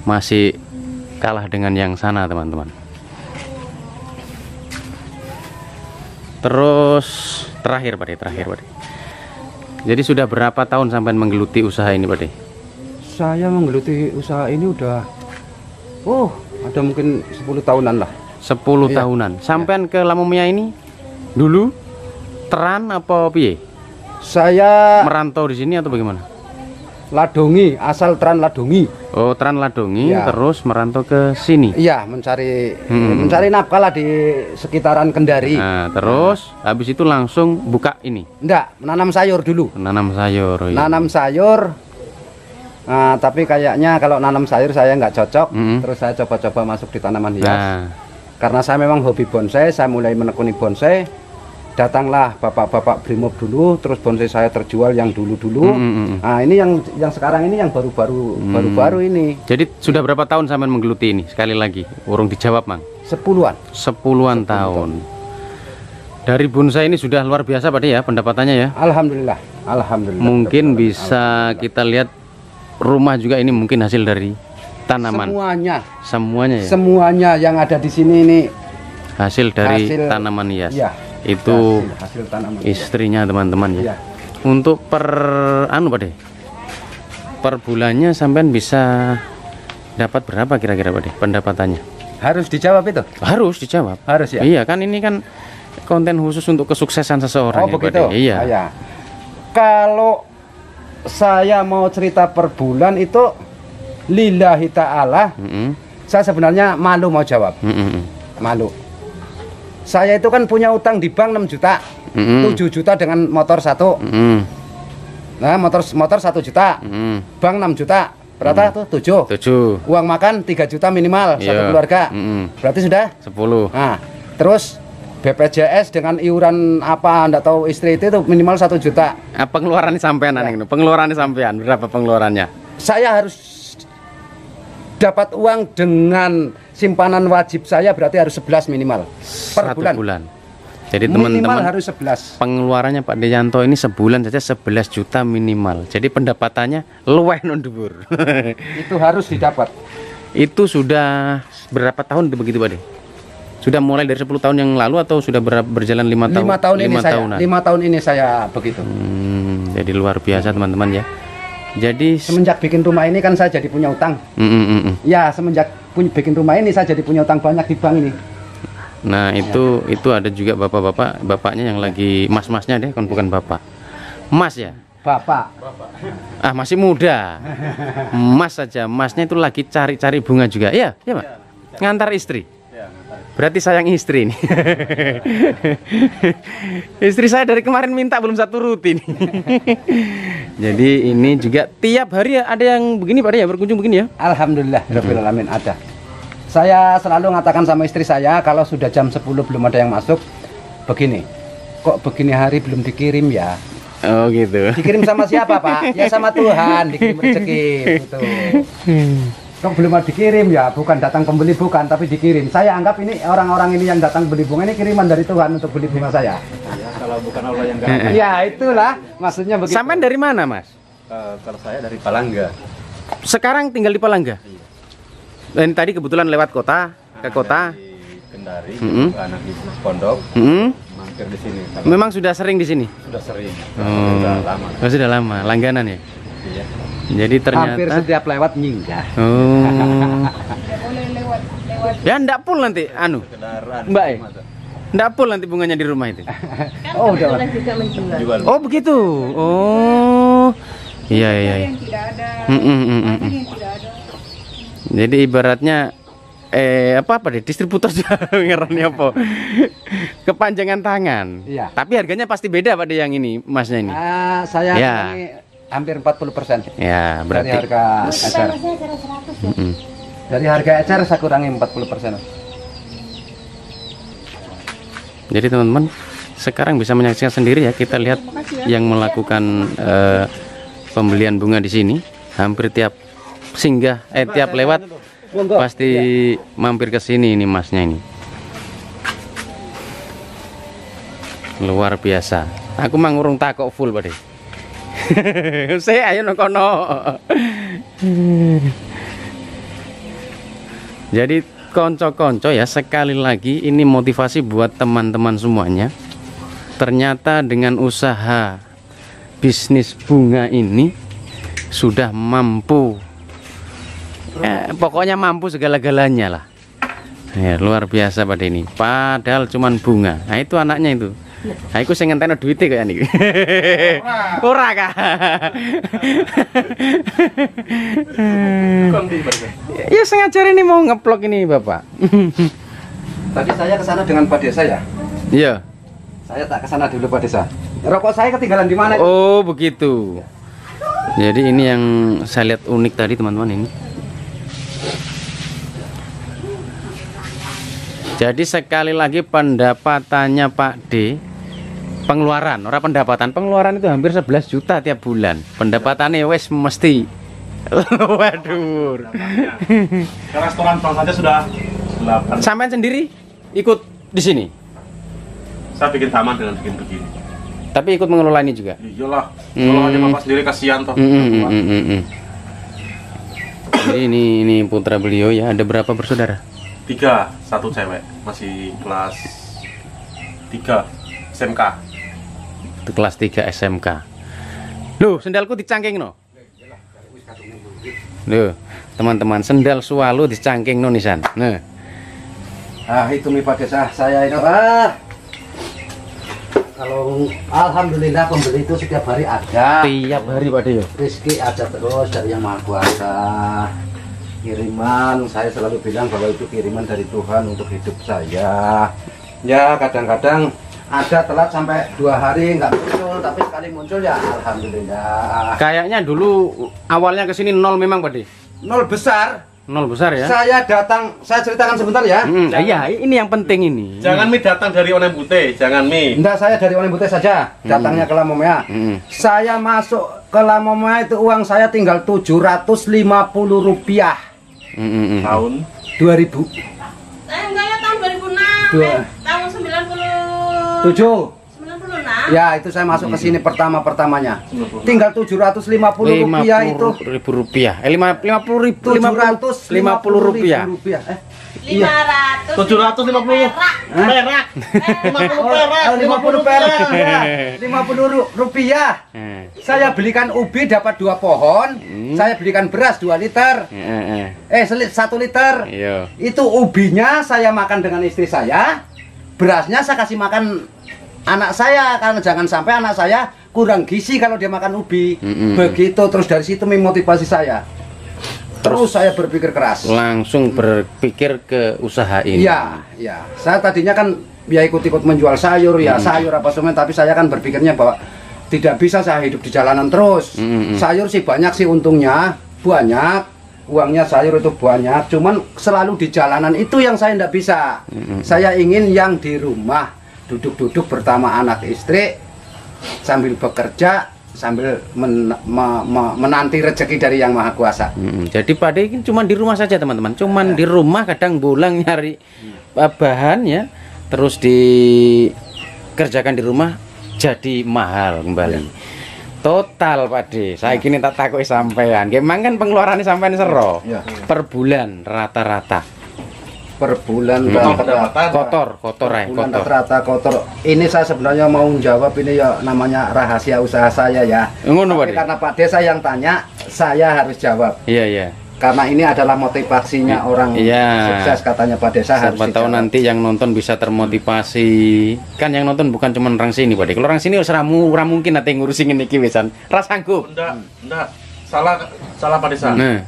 masih kalah dengan yang sana teman-teman. Terus terakhir Pak De. Jadi sudah berapa tahun sampai menggeluti usaha ini Pak De? Saya menggeluti usaha ini udah ada mungkin 10 tahunan lah. 10 Iya. tahunan. Sampean ke Lamumia ini dulu teran apa piye? Saya Merantau di sini atau bagaimana? Ladongi, asal Tran Ladongi. Oh, teran Ladongi Iya. terus merantau ke sini. Iya, mencari nafkah lah di sekitaran Kendari. Nah, terus habis itu langsung buka ini, Enggak, menanam sayur dulu. menanam sayur. Oh, iya. Nanam sayur. Nah, tapi kayaknya kalau nanam sayur saya nggak cocok. Terus saya coba-coba masuk di tanaman hias. Nah, Karena saya memang hobi bonsai, saya mulai menekuni bonsai. Datanglah bapak-bapak Brimob dulu, terus bonsai saya terjual yang dulu-dulu. Nah, ini yang sekarang ini yang baru-baru ini. jadi sudah berapa tahun sampean menggeluti ini? Sekali lagi, urung dijawab, Mang. 10-an. 10-an tahun. Dari bonsai ini sudah luar biasa Pak De ya pendapatannya ya. Alhamdulillah. Alhamdulillah. Mungkin bisa kita lihat rumah juga ini mungkin hasil dari tanaman. Semuanya ya. Semuanya yang ada di sini ini Hasil dari tanaman hias. Iya. Itu hasil tanaman hias. istrinya teman-teman ya. Iya. Untuk per Pak De, per bulannya sampean bisa dapat berapa kira-kira Pak De pendapatannya? Harus dijawab itu. Harus dijawab. Harus ya. Iya kan ini kan konten khusus untuk kesuksesan seseorang. Oh ya, Pak begitu. De. Iya. Ya. Kalau saya mau cerita per bulan itu lillahi ta'ala, saya sebenarnya malu mau jawab. Malu. Saya itu kan punya utang di bank 6 juta, 7 juta dengan motor satu. Nah, motor 1 juta, bank 6 juta, berapa tuh? 7. Uang makan 3 juta minimal satu keluarga. Berarti sudah 10. Nah, terus BPJS dengan iuran apa Anda tahu istri itu minimal 1 juta. Apa pengeluarannya sampean aneh? Pengeluarannya sampean berapa pengeluarannya? Saya harus dapat uang dengan simpanan wajib saya berarti harus 11 minimal per bulan. Jadi Minimal teman-teman harus 11. pengeluarannya Pak Deyanto ini sebulan saja 11 juta minimal. Jadi pendapatannya luwih non dhuwur. Itu harus didapat. Itu sudah berapa tahun itu begitu Pak De? Sudah mulai dari 10 tahun yang lalu atau sudah berjalan 5 tahun? 5 tahun ini saya. tahunan? 5 tahun ini saya begitu. Jadi luar biasa teman-teman ya. Jadi Semenjak bikin rumah ini kan saya jadi punya utang. Ya, semenjak bikin rumah ini saya jadi punya utang banyak di bank ini. Nah itu ada juga bapaknya yang lagi mas-masnya deh, kan bukan bapak. Mas ya? Bapak. Ah masih muda. Mas saja, masnya itu lagi cari-cari bunga juga. Iya, iya Pak. Ngantar istri. Berarti sayang istri ini. Istri saya dari kemarin minta belum satu rutin. Jadi ini juga tiap hari ada yang begini Pak ya, berkunjung begini ya? Alhamdulillah, Rabbil Alamin ada. Saya selalu mengatakan sama istri saya kalau sudah jam 10 belum ada yang masuk, begini. Kok begini hari belum dikirim ya? Oh gitu. Dikirim sama siapa Pak? Ya sama Tuhan, dikirim rezeki gitu. Kok belum mau dikirim ya? Bukan datang pembeli bukan, tapi dikirim. Saya anggap ini orang-orang ini yang datang beli bunga ini kiriman dari Tuhan untuk beli bunga saya. Ya, kalau bukan Allah yang gak. Ya itulah maksudnya begitu. Sampai dari mana Mas? Kalau saya dari Palangga. Sekarang tinggal di Palangga. Iya. Dan tadi kebetulan lewat kota, ke kota. Dari Kendari, anak di pondok, mampir di sini. Memang sudah sering di sini. Sudah sering. Oh. Sudah lama. Oh, sudah lama, langganan ya. Iya. Jadi ternyata hampir setiap lewat nyinggah. Oh. Ya ndak pul nanti anu. Kendaraan. Mbak ndak pul nanti bunganya di rumah itu. Oh, udah. juga menjual. Jual. Oh, begitu. Oh. Iya. Yang tidak ada, yang tidak ada. Jadi ibaratnya apa deh distributor ngerani apa? Kepanjangan tangan. Iya. Tapi harganya pasti beda Pak deh yang ini Masnya ini. Saya Ya. ini hampir 40%. Ya, Dari berarti. harga ecer. Dari harga ecer saya kurangi 40%. Jadi teman-teman sekarang bisa menyaksikan sendiri ya, kita lihat yang melakukan pembelian bunga di sini hampir tiap singgah tiap lewat pasti mampir ke sini ini Masnya ini. Luar biasa. Aku mah ngurung takok full Pak. Saya ayo nokono. Jadi konco-konco ya, sekali lagi ini motivasi buat teman-teman semuanya. Ternyata dengan usaha bisnis bunga ini sudah mampu, pokoknya mampu segala-galanya lah. Ya, luar biasa pada ini. Padahal cuman bunga. Nah itu anaknya itu. Nah, aku sing ngenteni duite kayak nih. Ora kah? Ya sengaja ini mau ngeplok ini Bapak. Tadi saya ke sana dengan Pak Desa ya. Iya. Saya tak ke sana dulu Pak Desa. Rokok saya ketinggalan di mana? Oh begitu. Jadi ini yang saya lihat unik tadi teman-teman ini. Jadi sekali lagi pendapatannya Pak D, pengeluaran, orang pengeluaran itu hampir 11 juta tiap bulan. Pendapatannya wes mesti. Waduh. Restoran Bang saja sudah 8. Sampai sendiri ikut di sini. Saya bikin taman dengan bikin begini. Tapi ikut mengelola ini juga. Iyalah, kalau hanya bapak sendiri kasihan toh. Jadi ini putra beliau ya. Ada berapa bersaudara? 3, 1 cewek, masih kelas 3 SMK. Itu kelas 3 SMK. Loh, sendalku dicangking no. Loh, teman-teman, sendal swalo dicangking no nisan. Nah. Itu nih Pak Desa, saya ini kalau alhamdulillah pembeli itu setiap hari ada. Tiap hari Pak Deyo. Rezeki ada terus dari Yang Maha Kuasa. Kiriman, saya selalu bilang bahwa itu kiriman dari Tuhan untuk hidup saya. Ya kadang-kadang ada telat sampai 2 hari nggak muncul, tapi sekali muncul ya alhamdulillah. Kayaknya dulu awalnya ke sini nol memang Pak De. Nol besar. Nol besar ya. Saya datang, saya ceritakan sebentar ya. Iya, ini yang penting ini. Jangan mie datang dari Onem Putih, jangan mie. Enggak, saya dari Onem Putih saja, datangnya ke Lamomea. Saya masuk ke Lamomea itu uang saya tinggal Rp750. Tahun 2000. Enggak ya tahun 2006. Tahun 97. 7. 96. Ya, itu saya masuk ke sini pertamanya. Tinggal Rp750 itu. Rupiah. 50.000. 750 rupiah. 500. 750 perak. 50 perak. 50 rupiah. Saya belikan ubi dapat 2 pohon. Saya belikan beras 2 liter. 1 liter. Iya. Itu ubinya saya makan dengan istri saya. Berasnya saya kasih makan anak saya, karena jangan sampai anak saya kurang gizi kalau dia makan ubi. Begitu, terus dari situ memotivasi saya. Terus saya berpikir keras. Langsung berpikir ke usaha ini. Iya, iya. Saya tadinya kan ya ikut-ikut menjual sayur, ya sayur apa semua, tapi saya kan berpikirnya bahwa tidak bisa saya hidup di jalanan terus. Sayur sih banyak sih untungnya, banyak. Uangnya sayur itu banyak, cuman selalu di jalanan itu yang saya tidak bisa. Saya ingin yang di rumah, duduk-duduk bersama anak istri, sambil bekerja, sambil menanti rezeki dari Yang Maha Kuasa. Jadi Pak De ini cuma di rumah saja teman-teman, cuman di rumah kadang bolang nyari bahan ya, terus dikerjakan di rumah jadi mahal kembali. Total Pak De, saya kini tak takut sampean. Memang kan pengeluarannya sampean sero per bulan rata-rata. Per bulan Kotor. rata-rata kotor. Ini saya sebenarnya mau jawab, ini ya namanya rahasia usaha saya ya. Ngono Pak Tapi De. karena Pak Desa yang tanya, saya harus jawab. Iya. Karena ini adalah motivasinya orang sukses, katanya Pak Desa harus Siapa tahu dijawab. nanti yang nonton bisa termotivasi. Kan yang nonton bukan cuma orang sini Pak De. Kalau orang sini ora mungkin ate ngurusin iki wisan. Ra sanggup. Enggak. Salah Pak Desa. Nah.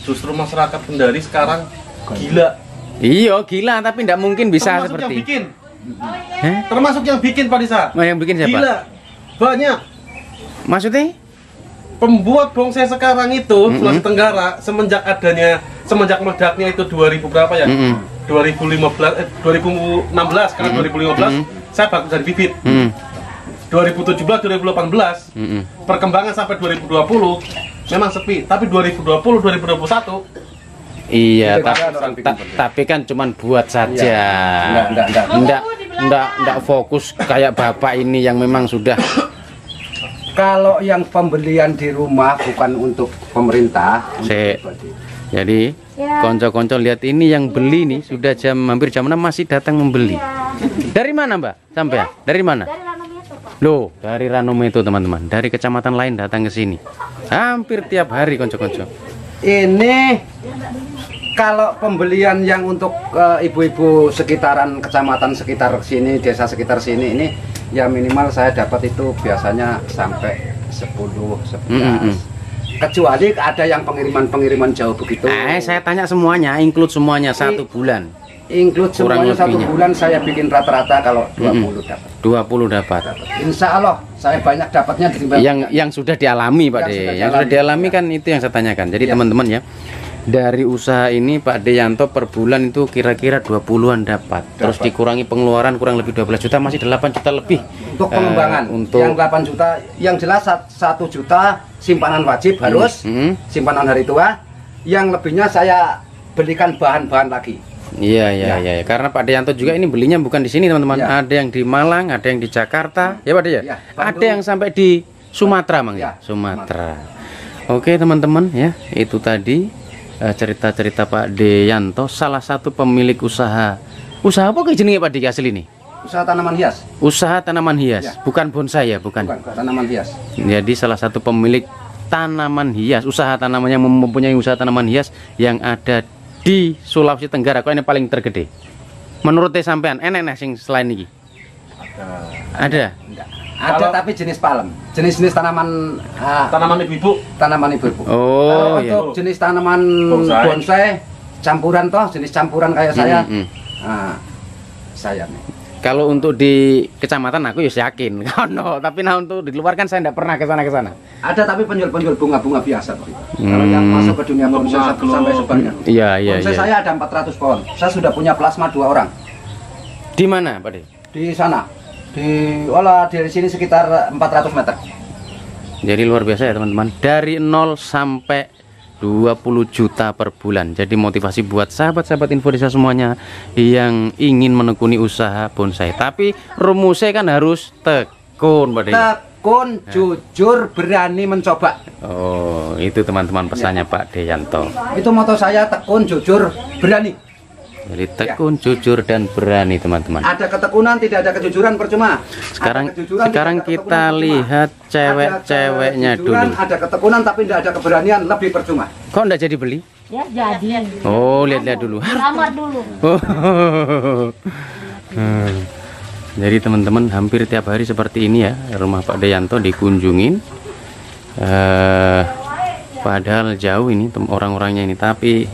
Justru masyarakat Kendari sekarang gila. Iya, gila, tapi tidak mungkin bisa Termasuk seperti. yang bikin. Hah? Termasuk yang bikin Pak Disa. Oh, yang bikin siapa? Gila. Banyak. Maksudnya? Pembuat bonsai sekarang itu Sulawesi Tenggara semenjak meledaknya itu 2000 berapa ya? 2016 karena 2015 saya baru dari bibit. 2017 2018 perkembangan sampai 2020 memang sepi, tapi 2020 2021 iya, Itu ada orang bikin bonsai. tapi kan cuman buat saja. Enggak fokus kayak Bapak ini yang memang sudah. Kalau yang pembelian di rumah bukan untuk pemerintah, untuk Sik. pribadi. Jadi konco-konco lihat ini yang beli nih sudah hampir jam 6 masih datang membeli. Dari mana Mbak? Sampai ya? Dari mana? Dari Ranometo, Pak. Loh, dari Ranometo teman-teman. Dari kecamatan lain datang ke sini. Hampir tiap hari konco-konco. Ini kalau pembelian yang untuk ibu-ibu sekitaran kecamatan sekitar sini, desa sekitar sini ini ya minimal saya dapat itu biasanya sampai 10, 11. Kecuali ada yang pengiriman jauh begitu. Saya tanya semuanya, include semuanya 1 bulan. Include Kurang semuanya 1 lebihnya. bulan saya bikin rata-rata kalau 20 dapat. 20 dapat. Insya Allah saya banyak dapatnya di Yang sudah dialami Pak Yang De. sudah Yang sudah dialami, dialami ya. kan itu yang saya tanyakan. Jadi Ya. teman-teman ya. Dari usaha ini Pak Deyanto per bulan itu kira-kira 20-an dapat. Terus dikurangi pengeluaran kurang lebih 12 juta, masih 8 juta lebih. untuk pengembangan. Untuk Yang 8 juta, yang jelas 1 juta simpanan wajib harus simpanan hari tua. Yang lebihnya saya belikan bahan-bahan lagi. Iya, iya. Karena Pak Deyanto juga ini belinya bukan di sini teman-teman. Ya. Ada yang di Malang, ada yang di Jakarta, ya Pak De ya. Ya, Ada Bandung. yang sampai di Sumatera, Mang Ya, ya. Sumatera. Oke teman-teman ya, itu tadi cerita-cerita Pak Deyanto, salah satu pemilik usaha. Usaha apa jenenge Pak De asli ini? Usaha tanaman hias. Usaha tanaman hias, Ya. bukan bonsai ya, bukan. Bukan tanaman hias. Jadi salah satu pemilik tanaman hias, usaha tanaman yang mempunyai usaha tanaman hias yang ada di Sulawesi Tenggara. Kok ini paling tergede? Menurut sampean, enek sing selain ini? Ada. Enggak. Ada tapi jenis palem. Jenis-jenis tanaman tanaman ibu-ibu. tanaman ibu-ibu. Oh, iya. Untuk jenis tanaman Bonsai. bonsai campuran toh, jenis campuran kayak saya. Saya nih. Kalau untuk di kecamatan aku ya yakin, no. Tapi nah untuk di luar kan saya tidak pernah ke sana. Ada tapi penjual-penjual bunga-bunga biasa tuh. Kalau yang masuk ke dunia bonsai sampai sebanyak. Iya. Bonsai saya ada 400 pohon. Saya sudah punya plasma 2 orang. Di mana, Pak De? Di sana. Dari sini sekitar 400 meter. Jadi luar biasa ya teman-teman. Dari 0 sampai 20 juta per bulan. Jadi motivasi buat sahabat-sahabat info desa semuanya yang ingin menekuni usaha bonsai. Tapi rumusnya kan harus tekun, Pak De. Tekun, jujur, berani mencoba. Oh, itu teman-teman pesannya Pak Deyanto. Itu moto saya, tekun, jujur, berani. Jadi tekun, jujur dan berani teman-teman. Ada ketekunan, tidak ada kejujuran, percuma. Sekarang Ada kejujuran, sekarang tidak ada kita ketekunan, percuma. lihat cewek-ceweknya Ada kejujuran, dulu. ada ketekunan tapi tidak ada keberanian, lebih percuma. Kok enggak jadi beli? Ya, jadi. Oh, lihat-lihat dulu. Lamar dulu. Jadi teman-teman hampir tiap hari seperti ini ya, rumah Pak Deyanto dikunjungin. Padahal jauh ini orang-orangnya ini, tapi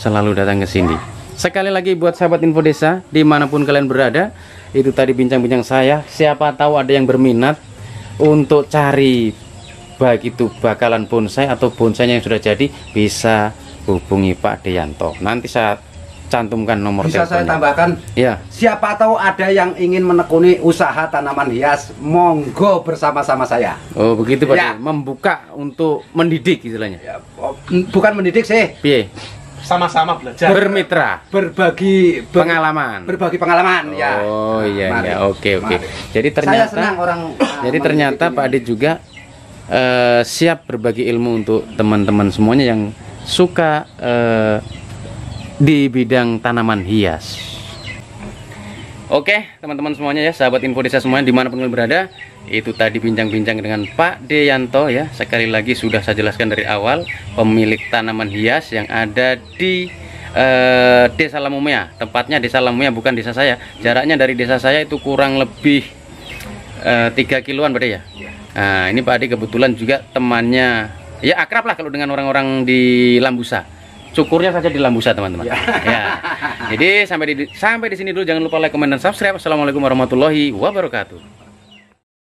selalu datang ke sini. Sekali lagi buat sahabat info desa dimanapun kalian berada, itu tadi bincang-bincang saya. Siapa tahu ada yang berminat untuk cari baik itu bakalan bonsai atau bonsainya yang sudah jadi, bisa hubungi Pak Deyanto. Nanti saya cantumkan nomor Bisa saya teleponnya. tambahkan, Ya. siapa tahu ada yang ingin menekuni usaha tanaman hias, monggo bersama-sama saya. Oh begitu Pak Ya. De. Membuka untuk mendidik istilahnya. Ya, bukan mendidik sih, Piye? Sama-sama belajar. Bermitra. berbagi Pengalaman. berbagi pengalaman. Ya. Oh iya Mari. iya, oke. Mari. Jadi Saya senang ternyata orang. jadi ternyata Pak Ade juga siap berbagi ilmu untuk teman-teman semuanya yang suka di bidang tanaman hias. Oke teman-teman semuanya ya, sahabat info desa semuanya dimanapun kalian berada, itu tadi bincang-bincang dengan Pak Deyanto ya. Sekali lagi sudah saya jelaskan dari awal, pemilik tanaman hias yang ada di Desa Lamumea. Tempatnya Desa Lamumea, bukan desa saya. Jaraknya dari desa saya itu kurang lebih 3 kiloan Pak De ya. Nah ini Pak Ade kebetulan juga temannya, ya akrab lah kalau dengan orang-orang di Lambusa. cukurnya saja di Lambusa teman-teman. Ya. Jadi sampai di sini dulu, jangan lupa like, comment, dan subscribe. Assalamualaikum warahmatullahi wabarakatuh.